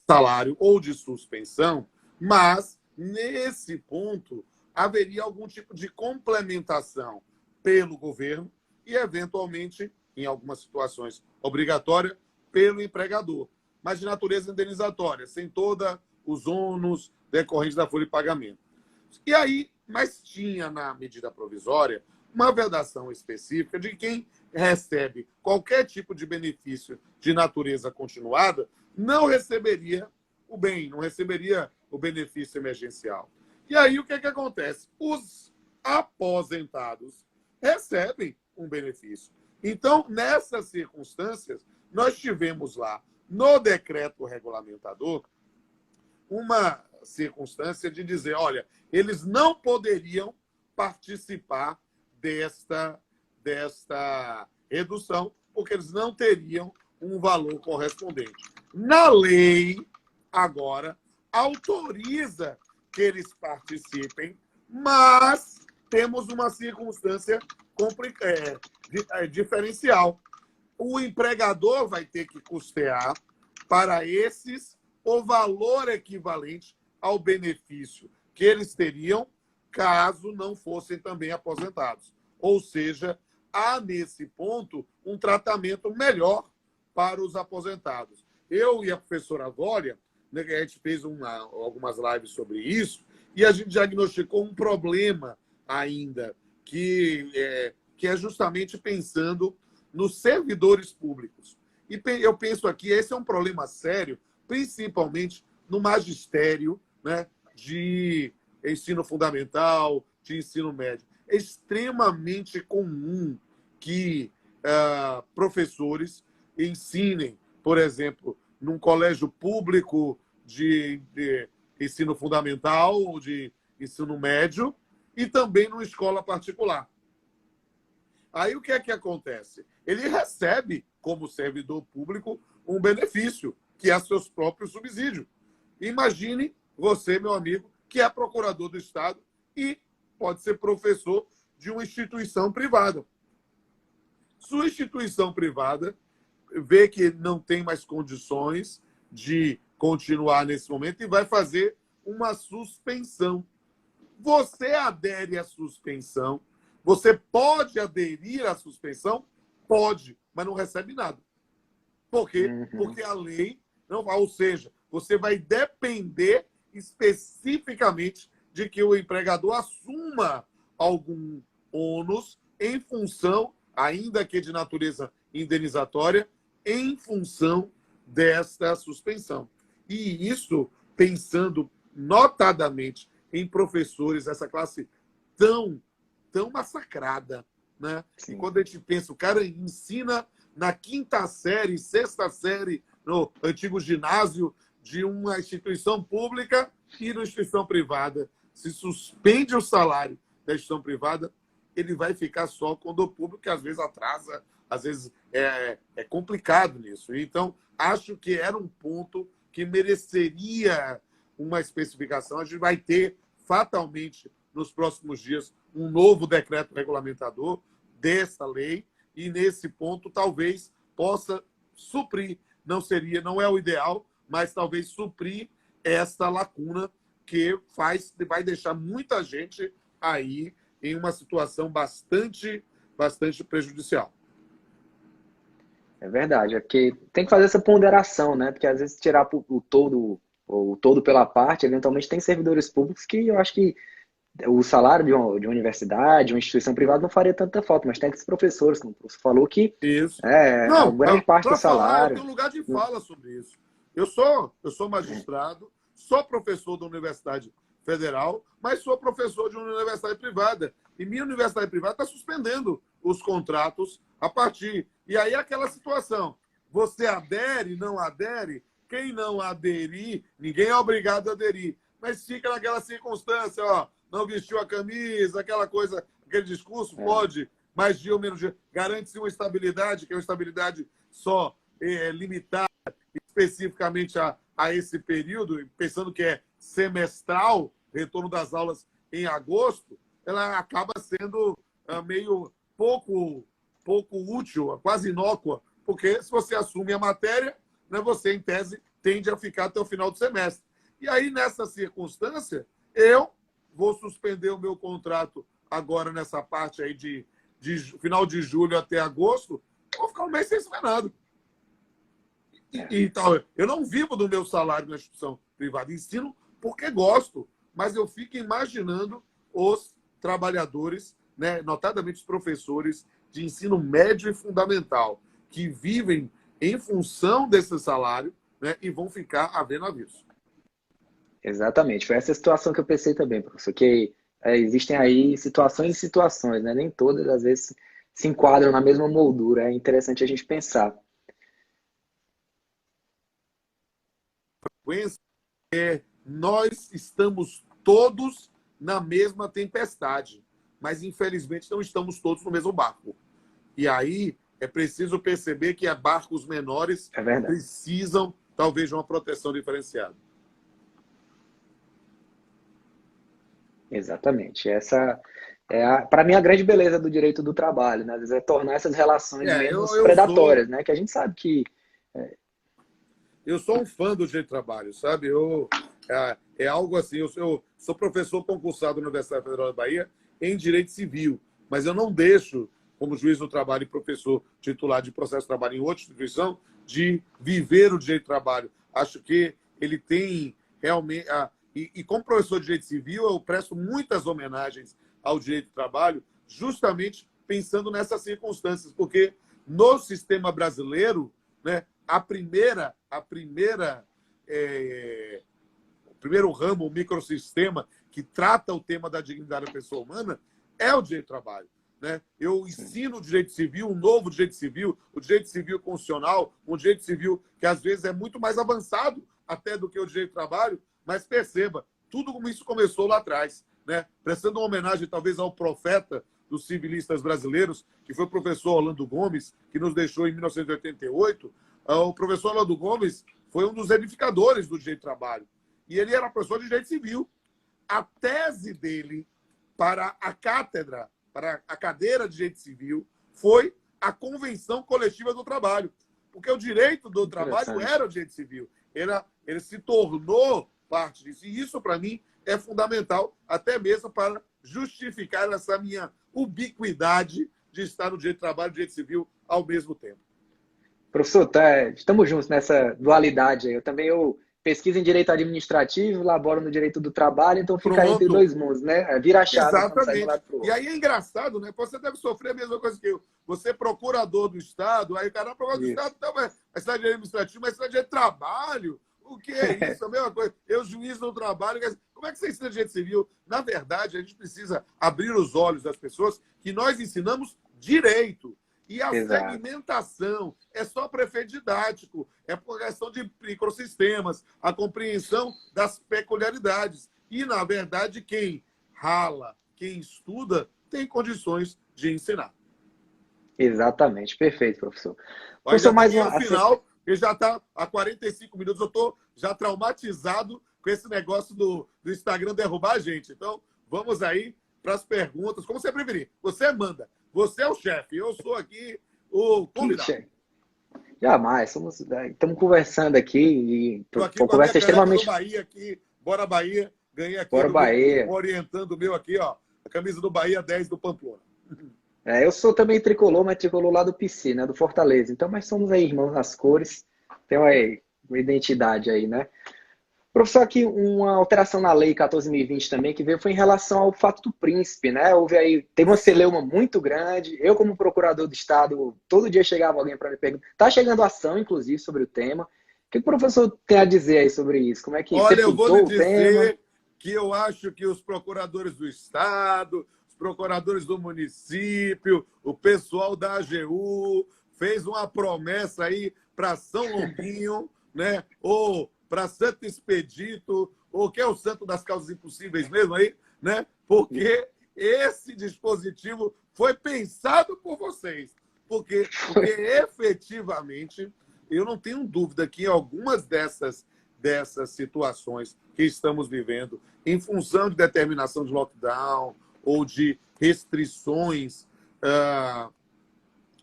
salário ou de suspensão, mas, nesse ponto, haveria algum tipo de complementação pelo governo e, eventualmente, em algumas situações obrigatória, pelo empregador, mas de natureza indenizatória, sem todos os ônus decorrentes da folha de pagamento. E aí, mas tinha na medida provisória uma vedação específica de quem recebe qualquer tipo de benefício de natureza continuada não receberia o bem, não receberia o benefício emergencial. E aí o que acontece? Os aposentados recebem um benefício. Então, nessas circunstâncias, nós tivemos lá, no decreto regulamentador, uma circunstância de dizer, olha, eles não poderiam participar desta redução, porque eles não teriam um valor correspondente. Na lei, agora, autoriza que eles participem, mas temos uma circunstância diferencial. O empregador vai ter que custear para esses o valor equivalente ao benefício que eles teriam caso não fossem também aposentados. Ou seja, há nesse ponto um tratamento melhor para os aposentados. Eu e a professora Glória, né, a gente fez algumas lives sobre isso e a gente diagnosticou um problema ainda, que é justamente pensando nos servidores públicos. E eu penso aqui, esse é um problema sério, principalmente no magistério, né, de ensino fundamental, de ensino médio. É extremamente comum que professores ensinem, por exemplo, num colégio público de ensino fundamental ou de ensino médio e também numa escola particular. Aí o que é que acontece? Ele recebe, como servidor público, um benefício, que é seus próprios subsídios. Imagine você, meu amigo, que é procurador do Estado e pode ser professor de uma instituição privada. Sua instituição privada vê que não tem mais condições de continuar nesse momento e vai fazer uma suspensão. Você adere à suspensão, você pode aderir à suspensão? Pode, mas não recebe nada. Por quê? Porque a lei não vai, ou seja, você vai depender especificamente de que o empregador assuma algum ônus em função, ainda que de natureza indenizatória, em função desta suspensão. E isso pensando notadamente em professores, essa classe tão massacrada, né? E quando a gente pensa, o cara ensina na 5ª série, 6ª série, no antigo ginásio de uma instituição pública e na instituição privada. Se suspende o salário da instituição privada, ele vai ficar só com o do público, que às vezes atrasa, às vezes é complicado nisso. Então, acho que era um ponto que mereceria uma especificação. A gente vai ter, fatalmente, nos próximos dias, um novo decreto regulamentador dessa lei, e nesse ponto talvez possa suprir, não é o ideal, mas talvez suprir essa lacuna que vai deixar muita gente aí em uma situação bastante prejudicial. É verdade, é porque tem que fazer essa ponderação, né? Porque às vezes tirar o todo pela parte, eventualmente tem servidores públicos que eu acho que o salário de uma universidade, de uma instituição privada não faria tanta falta, mas tem aqueles professores, como o professor falou, que Isso. a grande parte do Para falar, eu salário. tenho lugar de fala sobre isso. Eu sou magistrado, sou professor da Universidade Federal, mas sou professor de uma universidade privada. E minha universidade privada está suspendendo os contratos a partir. E aí aquela situação. Você adere, não adere? Quem não aderir, ninguém é obrigado a aderir. Mas fica naquela circunstância, ó, não vestiu a camisa, aquela coisa, aquele discurso, pode, mais dia ou menos dia. Garante-se uma estabilidade, que é uma estabilidade só limitada especificamente a esse período, pensando que é semestral, retorno das aulas em agosto, ela acaba sendo meio pouco útil, quase inócua, porque se você assume a matéria, né, você, em tese, tende a ficar até o final do semestre. E aí, nessa circunstância, eu vou suspender o meu contrato agora nessa parte aí de final de julho até agosto, vou ficar um mês sem fazer nada. Então, eu não vivo do meu salário na instituição privada. Ensino porque gosto, mas eu fico imaginando os trabalhadores, né, notadamente os professores de ensino médio e fundamental, que vivem em função desse salário, né, e vão ficar a ver navios. Exatamente, foi essa situação que eu pensei também, professor, que existem aí situações e situações, né? Nem todas, às vezes, se enquadram na mesma moldura. É interessante a gente pensar. Nós estamos todos na mesma tempestade, mas infelizmente não estamos todos no mesmo barco. E aí é preciso perceber que barcos menores precisam talvez de uma proteção diferenciada. Exatamente. Essa para mim, a grande beleza do direito do trabalho, né? Às vezes é tornar essas relações menos predatórias, né? Que a gente sabe que... Eu sou um fã do direito do trabalho, sabe? É algo assim, eu sou professor concursado na Universidade Federal da Bahia em Direito Civil, mas eu não deixo, como juiz do trabalho e professor titular de processo de trabalho em outra instituição, de viver o direito do trabalho. Acho que ele tem realmente... E como professor de Direito Civil, eu presto muitas homenagens ao direito do trabalho, justamente pensando nessas circunstâncias, porque no sistema brasileiro, né, o primeiro ramo, o microsistema, que trata o tema da dignidade da pessoa humana, é o direito do trabalho. Né? Eu ensino o direito civil, um novo direito civil, o direito civil constitucional, um direito civil que às vezes é muito mais avançado até do que o direito do trabalho, mas perceba, tudo como isso começou lá atrás, né? Prestando uma homenagem talvez ao profeta dos civilistas brasileiros, que foi o professor Orlando Gomes, que nos deixou em 1988. O professor Orlando Gomes foi um dos edificadores do direito do trabalho. E ele era professor de direito civil. A tese dele para a cátedra, para a cadeira de direito civil, foi a Convenção Coletiva do Trabalho. Porque o direito do trabalho era o direito civil. Ele se tornou parte disso. E isso, para mim, é fundamental, até mesmo para justificar essa minha ubiquidade de estar no direito do trabalho e no direito civil ao mesmo tempo. Professor, estamos juntos nessa dualidade aí. Eu pesquiso em direito administrativo, laboro no direito do trabalho, então fica entre dois mundos, né? Vira a chave. Exatamente. E aí é engraçado, né? Você deve sofrer a mesma coisa que eu. Você é procurador do Estado, aí o cara é procurador do Estado, então é cidade de administrativo, mas cidade de trabalho. O que é isso? A mesma coisa. Eu, juiz do trabalho, como é que você ensina direito civil? Na verdade, a gente precisa abrir os olhos das pessoas que nós ensinamos direito. E a segmentação é só para efeito didático, é por questão de microsistemas, a compreensão das peculiaridades. E, na verdade, quem rala, quem estuda, tem condições de ensinar. Exatamente, perfeito, professor. Professor, mais no final, ele já está há 45 minutos, eu estou já traumatizado com esse negócio do Instagram derrubar a gente. Então, vamos aí para as perguntas, como você preferir. Você manda, você é o chefe, eu sou aqui o convidado. Jamais, estamos conversando aqui e Estou aqui uma com a minha conversa caneca do extremamente... Bahia aqui, bora Bahia, ganhei aqui Bora, Bahia. orientando o meu aqui, ó, a camisa do Bahia 10 do Pamplona. Eu sou também tricolor, mas tricolor lá do PC, né, do Fortaleza. Então, mas somos aí irmãos nas cores, tem uma identidade aí, né? Professor, aqui uma alteração na lei 14.020 também que veio foi em relação ao fato do príncipe, né? Houve aí, teve uma celeuma muito grande. Eu, como procurador do Estado, todo dia chegava alguém para me perguntar. Está chegando ação, inclusive, sobre o tema. O que o professor tem a dizer aí sobre isso? Como é que Olha, você eu vou pintou lhe o tema? dizer que eu acho que os procuradores do Estado, os procuradores do município, o pessoal da AGU fez uma promessa aí para São Longuinho, né? Ou para Santo Expedito, ou que é o santo das causas impossíveis mesmo aí, né? Porque esse dispositivo foi pensado por vocês. Porque efetivamente, eu não tenho dúvida que em algumas dessas situações que estamos vivendo, em função de determinação de lockdown ou de restrições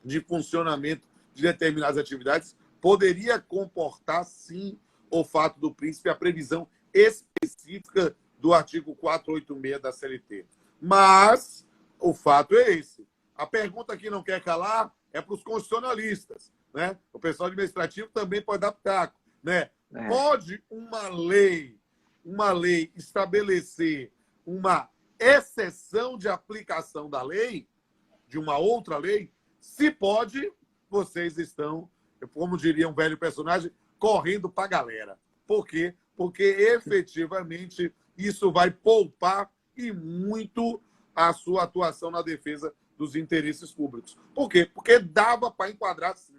de funcionamento de determinadas atividades, poderia comportar, sim, o fato do príncipe, a previsão específica do artigo 486 da CLT. Mas o fato é esse. A pergunta que não quer calar é para os constitucionalistas, né? O pessoal administrativo também pode dar pitaco, né? Pode uma lei estabelecer uma exceção de aplicação da lei, de uma outra lei? Se pode, vocês estão, como diria um velho personagem, correndo para a galera. Por quê? Porque efetivamente isso vai poupar e muito a sua atuação na defesa dos interesses públicos. Por quê? Porque dava para enquadrar sim.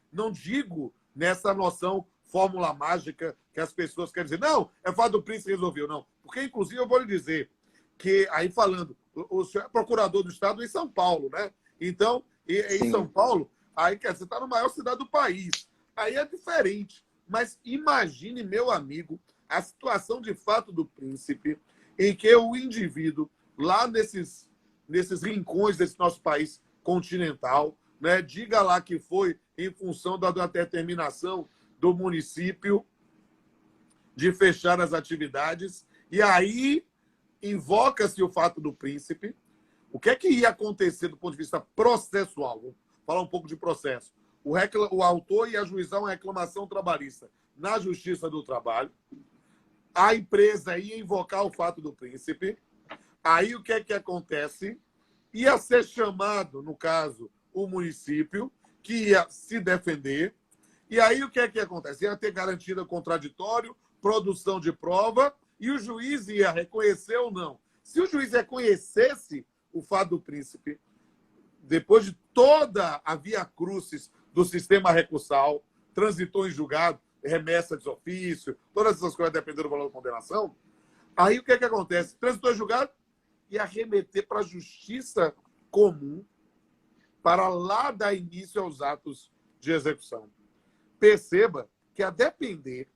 Não digo nessa noção fórmula mágica que as pessoas querem dizer, não, é fato do príncipe resolveu, não. Porque, inclusive, eu vou lhe dizer que, aí falando, o senhor é procurador do Estado em São Paulo, né? Então, em São Paulo, aí quer dizer, você está na maior cidade do país. Aí é diferente. Mas imagine, meu amigo, a situação de fato do príncipe, em que o indivíduo, lá nesses rincões desse nosso país continental, né, diga lá que foi em função da determinação do município de fechar as atividades, e aí invoca-se o fato do príncipe. O que é que ia acontecer do ponto de vista processual? Vou falar um pouco de processo. O autor ia ajuizar uma reclamação trabalhista na Justiça do Trabalho. A empresa ia invocar o fato do príncipe. Aí o que é que acontece? Ia ser chamado, no caso, o município, que ia se defender. E aí o que é que acontece? Ia ter garantido contraditório, produção de prova, e o juiz ia reconhecer ou não. Se o juiz reconhecesse o fato do príncipe, depois de toda a via crucis do sistema recursal, transitou em julgado, remessa de ofício, todas essas coisas dependendo do valor da condenação, aí o que é que acontece? Transitou em julgado e arremeter para a justiça comum para lá dar início aos atos de execução. Perceba que a depender,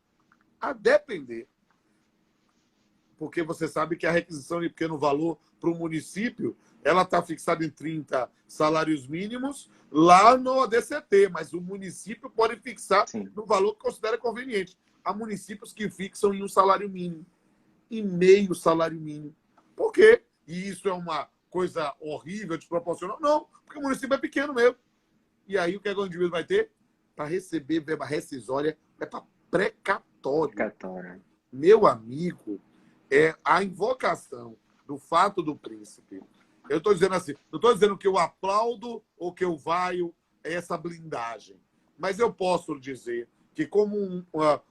porque você sabe que a requisição de pequeno valor para o município, ela está fixada em 30 salários mínimos lá no ADCT, mas o município pode fixar no valor que considera conveniente. Há municípios que fixam em um salário mínimo, em meio salário mínimo. Por quê? E isso é uma coisa horrível, desproporcional? Não, porque o município é pequeno mesmo. E aí o que é que o indivíduo vai ter? Para receber verba rescisória, é para precatório. Meu amigo, é a invocação do fato do príncipe. Eu estou dizendo assim, não estou dizendo que eu aplaudo ou que eu vaio essa blindagem, mas eu posso dizer que, como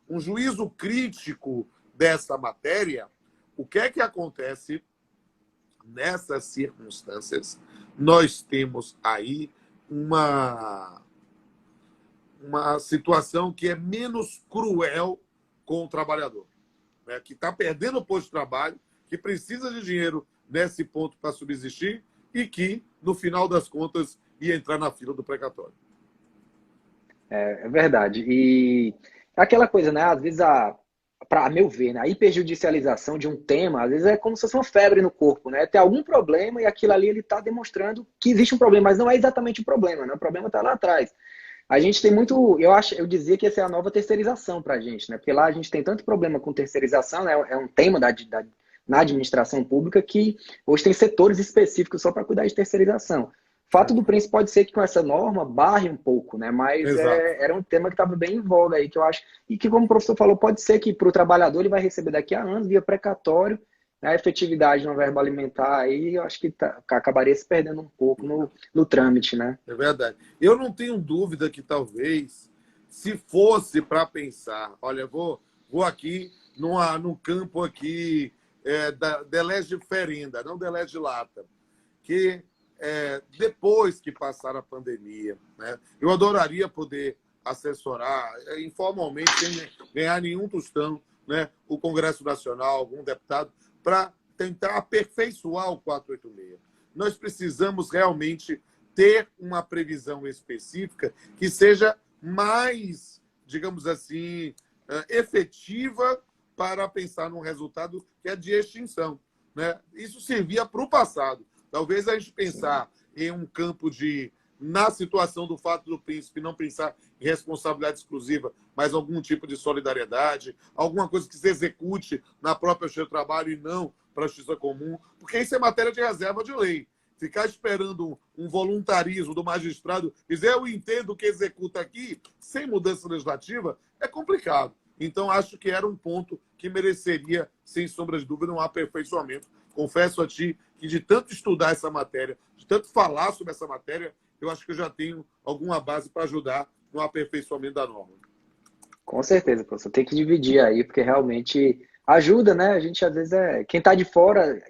um juízo crítico dessa matéria, o que é que acontece nessas circunstâncias? Nós temos aí uma situação que é menos cruel com o trabalhador, né? Que está perdendo o posto de trabalho, que precisa de dinheiro nesse ponto para subsistir e que, no final das contas, ia entrar na fila do precatório. É verdade. E aquela coisa, né? Às vezes a a meu ver, né, a hiperjudicialização de um tema, às vezes é como se fosse uma febre no corpo, né? Tem algum problema e aquilo ali ele está demonstrando que existe um problema, mas não é exatamente o problema, né? O problema está lá atrás. A gente tem muito, eu dizia que essa é a nova terceirização para a gente, né? Porque lá a gente tem tanto problema com terceirização, né? É um tema na administração pública que hoje tem setores específicos só para cuidar de terceirização. Fato do Prince pode ser que com essa norma barre um pouco, né? Mas era um tema que estava bem em voga aí, que eu acho. E que, como o professor falou, pode ser que para o trabalhador ele vai receber daqui a anos, via precatório, né? A efetividade no verbo alimentar aí, eu acho que acabaria se perdendo um pouco no trâmite, né? É verdade. Eu não tenho dúvida que talvez, se fosse para pensar, olha, vou aqui num campo aqui da Delege Ferinda, não Delege Lata, que depois que passar a pandemia, né, eu adoraria poder assessorar informalmente, sem ganhar nenhum tostão, né, o Congresso Nacional, algum deputado, para tentar aperfeiçoar o 486. Nós precisamos realmente ter uma previsão específica que seja mais, digamos assim, efetiva para pensar num resultado que é de extinção, né? Isso servia para o passado. Talvez a gente pensar em um campo na situação do fato do príncipe, não pensar em responsabilidade exclusiva, mas algum tipo de solidariedade, alguma coisa que se execute na própria Justiça do Trabalho e não para a Justiça Comum, porque isso é matéria de reserva de lei. Ficar esperando um voluntarismo do magistrado, dizer eu entendo que executa aqui, sem mudança legislativa, é complicado. Então, acho que era um ponto que mereceria, sem sombra de dúvida, um aperfeiçoamento. Confesso a ti que de tanto estudar essa matéria, de tanto falar sobre essa matéria, eu acho que eu já tenho alguma base para ajudar no aperfeiçoamento da norma. Com certeza, professor. Tem que dividir aí, porque realmente ajuda, né? A gente, às vezes, quem está de fora,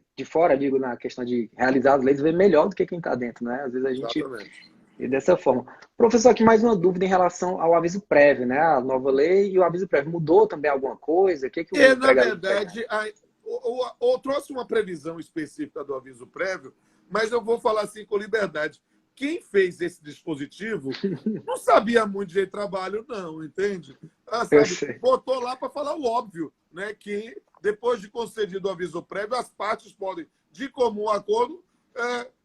digo, na questão de realizar as leis, vê melhor do que quem está dentro, né? Às vezes a gente... Exatamente. E dessa forma. Professor, aqui mais uma dúvida em relação ao aviso prévio, né? A nova lei e o aviso prévio. Mudou também alguma coisa? O que o na verdade, eu trouxe uma previsão específica do aviso prévio, mas eu vou falar assim com liberdade. Quem fez esse dispositivo não sabia muito de trabalho, não, entende? Botou lá para falar o óbvio, né? Que depois de concedido o aviso prévio, as partes podem, de comum acordo,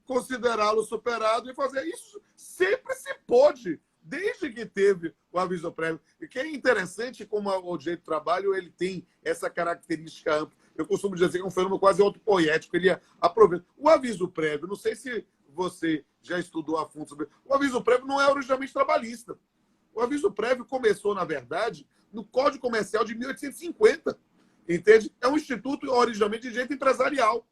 considerá-lo superado e fazer isso. Sempre se pôde, desde que teve o aviso prévio. E que é interessante como o direito do trabalho ele tem essa característica ampla. Eu costumo dizer que é um fenômeno quase autopoético. Ele aproveita. O aviso prévio, não sei se você já estudou a fundo sobre isso. O aviso prévio não é originalmente trabalhista. O aviso prévio começou, na verdade, no Código Comercial de 1850. Entende? É um instituto originalmente de direito empresarial.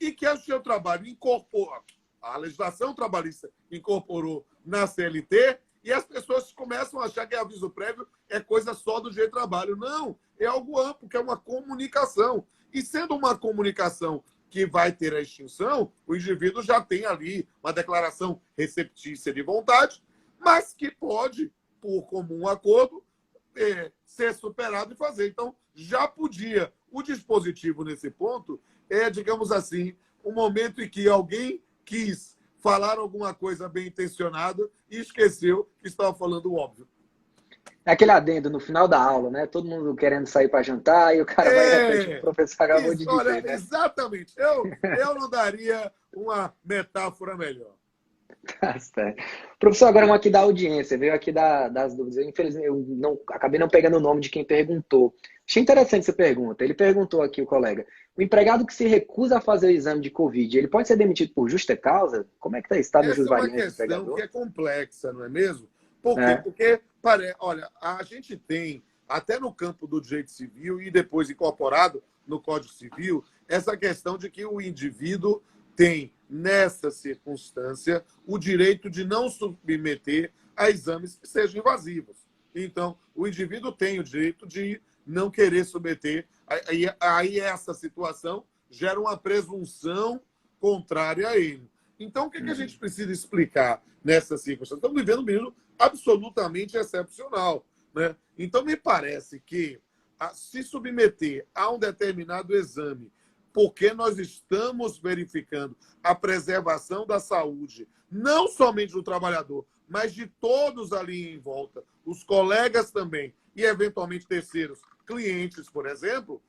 E que o seu trabalho incorpora, a legislação trabalhista incorporou na CLT, e as pessoas começam a achar que aviso prévio é coisa só do direito do trabalho. Não, é algo amplo, que é uma comunicação. E sendo uma comunicação que vai ter a extinção, o indivíduo já tem ali uma declaração receptícia de vontade, mas que pode, por comum acordo, ser superado e fazer. Então, já podia. O dispositivo nesse ponto digamos assim, um momento em que alguém quis falar alguma coisa bem intencionada e esqueceu que estava falando o óbvio. É aquele adendo no final da aula, né? Todo mundo querendo sair para jantar e o cara vai repetir o que o professor acabou de dizer. Olha, né? Exatamente. Eu não daria uma metáfora melhor. Tá certo. Professor, agora uma aqui da audiência, veio aqui das dúvidas. Infelizmente, acabei não pegando o nome de quem perguntou. Achei interessante essa pergunta. Ele perguntou aqui, o colega, o empregado que se recusa a fazer o exame de Covid, ele pode ser demitido por justa causa? Como é que está isso? Está no Essa é uma jusvariante questão que é complexa, não é mesmo? Por quê? É. Porque, olha, a gente tem, até no campo do direito civil e depois incorporado no Código Civil, essa questão de que o indivíduo tem, nessa circunstância, o direito de não submeter a exames que sejam invasivos. Então, o indivíduo tem o direito de não querer submeter. Aí essa situação gera uma presunção contrária a ele. Então, o que a gente precisa explicar nessa circunstância? Estamos vivendo um período absolutamente excepcional, né? Então, me parece que se submeter a um determinado exame porque nós estamos verificando a preservação da saúde, não somente do trabalhador, mas de todos ali em volta, os colegas também, e eventualmente terceiros, clientes, por exemplo,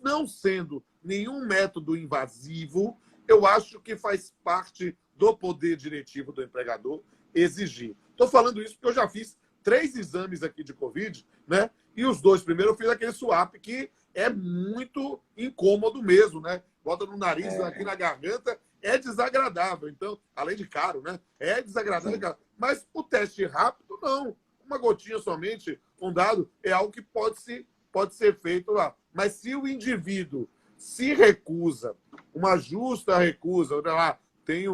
não sendo nenhum método invasivo, eu acho que faz parte do poder diretivo do empregador exigir. Estou falando isso porque eu já fiz 3 exames aqui de Covid, né? E os 2 primeiros eu fiz aquele swap que é muito incômodo mesmo, né? Bota no nariz, aqui na garganta, é desagradável. Então, além de caro, né? É desagradável. Mas o teste rápido, não. Uma gotinha somente, um dado, é algo que pode ser feito lá. Mas se o indivíduo se recusa, uma justa recusa, olha lá, tem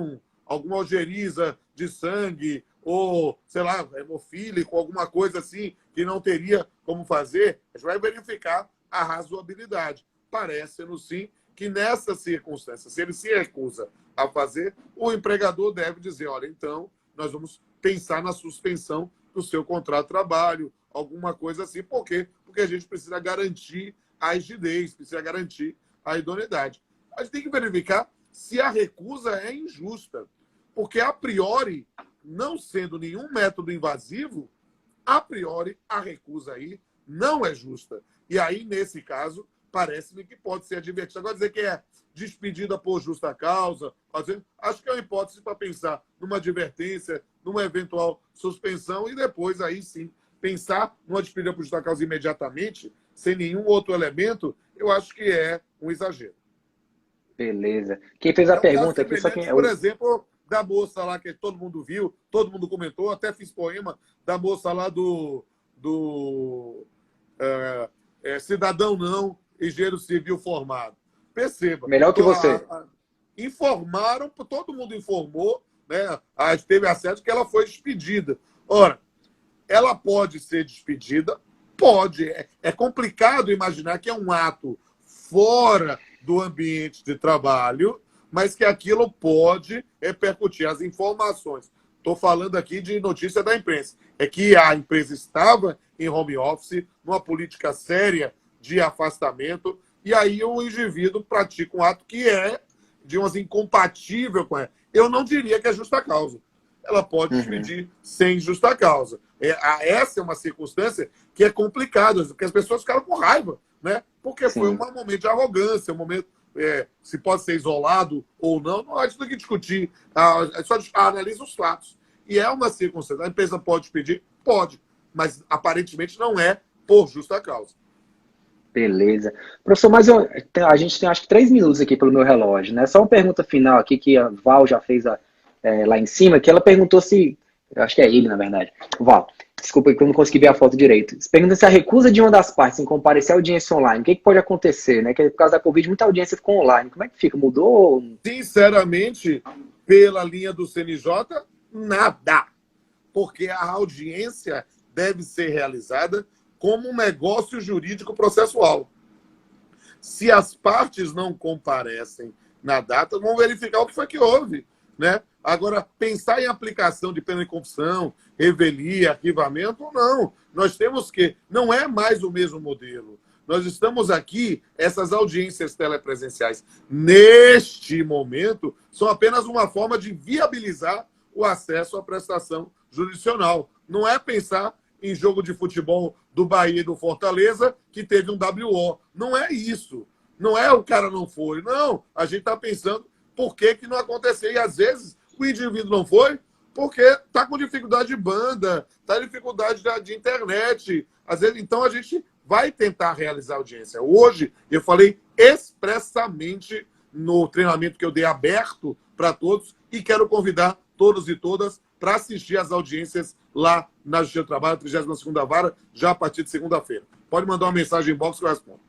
alguma algeriza de sangue, ou, sei lá, hemofílico, alguma coisa assim, que não teria como fazer, a gente vai verificar a razoabilidade. Parece-nos, sim, que nessa circunstância, se ele se recusa a fazer, o empregador deve dizer, olha, então, nós vamos pensar na suspensão do seu contrato de trabalho, alguma coisa assim. Por quê? Porque a gente precisa garantir a rigidez, precisa garantir a idoneidade. A gente tem que verificar se a recusa é injusta, porque, a priori, não sendo nenhum método invasivo, a priori, a recusa aí não é justa. E aí, nesse caso, parece-me que pode ser advertida. Agora, dizer que é despedida por justa causa, acho que é uma hipótese para pensar numa advertência, numa eventual suspensão, e depois, aí sim, pensar numa despedida por justa causa imediatamente, sem nenhum outro elemento, eu acho que é um exagero. Beleza. Quem fez a pergunta aqui, só que por exemplo, da moça lá que todo mundo viu, todo mundo comentou, até fiz poema, da moça lá do cidadão não, engenheiro civil formado. Perceba. Melhor que você. Informaram, todo mundo informou, né? A gente teve acesso que ela foi despedida. Ora, ela pode ser despedida? Pode. É complicado imaginar que é um ato fora do ambiente de trabalho, mas que aquilo pode repercutir. As informações, estou falando aqui de notícia da imprensa, é que a empresa estava em home office, numa política séria de afastamento, e aí o indivíduo pratica um ato que é, digamos, incompatível com ela. Eu não diria que é justa causa. Ela pode despedir sem justa causa. Essa é uma circunstância que é complicada, porque as pessoas ficaram com raiva, né? Porque foi um momento de arrogância, um momento, se pode ser isolado ou não, não há de discutir. Só analisa os fatos. E é uma circunstância. A empresa pode despedir? Pode, mas aparentemente não é por justa causa. Beleza. Professor, a gente tem acho que 3 minutos aqui pelo meu relógio, né? Só uma pergunta final aqui que a Val já fez lá em cima, que ela perguntou se... Eu acho que é ele, na verdade. Val, desculpa que eu não consegui ver a foto direito. Você pergunta se a recusa de uma das partes em comparecer à audiência online, o que pode acontecer, né? Que por causa da Covid, muita audiência ficou online. Como é que fica? Mudou? Sinceramente, pela linha do CNJ, nada. Porque a audiência deve ser realizada como um negócio jurídico processual. Se as partes não comparecem na data, vão verificar o que foi que houve, né? Agora, pensar em aplicação de pena de confissão, revelia, arquivamento, não. Nós temos que... Não é mais o mesmo modelo. Nós estamos aqui, essas audiências telepresenciais, neste momento, são apenas uma forma de viabilizar o acesso à prestação jurisdicional. Não é pensar em jogo de futebol do Bahia e do Fortaleza, que teve um WO. Não é isso. Não é o cara não foi. Não, a gente está pensando por que não aconteceu. E, às vezes, o indivíduo não foi porque está com dificuldade de banda, está com dificuldade de internet. Às vezes, então, a gente vai tentar realizar a audiência. Hoje, eu falei expressamente no treinamento que eu dei aberto para todos e quero convidar todos e todas para assistir às audiências lá na Justiça do Trabalho, 32ª Vara, já a partir de segunda-feira. Pode mandar uma mensagem em box que eu respondo.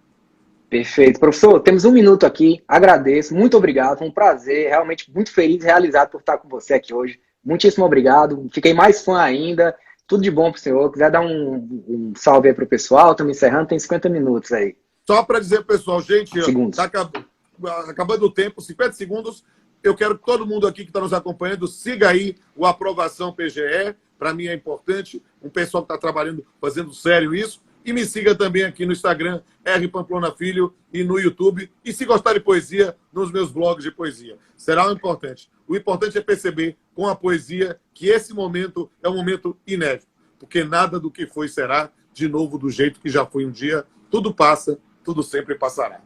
Perfeito. Professor, temos 1 minuto aqui. Agradeço. Muito obrigado. Foi um prazer. Realmente muito feliz e realizado por estar com você aqui hoje. Muitíssimo obrigado. Fiquei mais fã ainda. Tudo de bom para o senhor. Quiser dar um salve aí para o pessoal, estamos encerrando. Tem 50 minutos aí. Só para dizer, pessoal, gente, está acabando o tempo, 50 segundos. Eu quero que todo mundo aqui que está nos acompanhando siga aí o Aprovação PGE. Para mim é importante. Um pessoal que está trabalhando, fazendo sério isso. E me siga também aqui no Instagram, R Pamplona Filho, e no YouTube. E se gostar de poesia, nos meus blogs de poesia. Será o importante. O importante é perceber com a poesia que esse momento é um momento inédito. Porque nada do que foi será de novo do jeito que já foi um dia. Tudo passa, tudo sempre passará.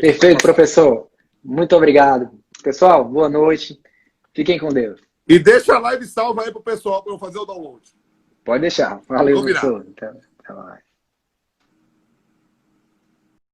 Perfeito, professor. Muito obrigado. Pessoal, boa noite. Fiquem com Deus. E deixa a live salva aí pro pessoal para eu fazer o download. Pode deixar. Valeu, Combinado. professor. Até mais.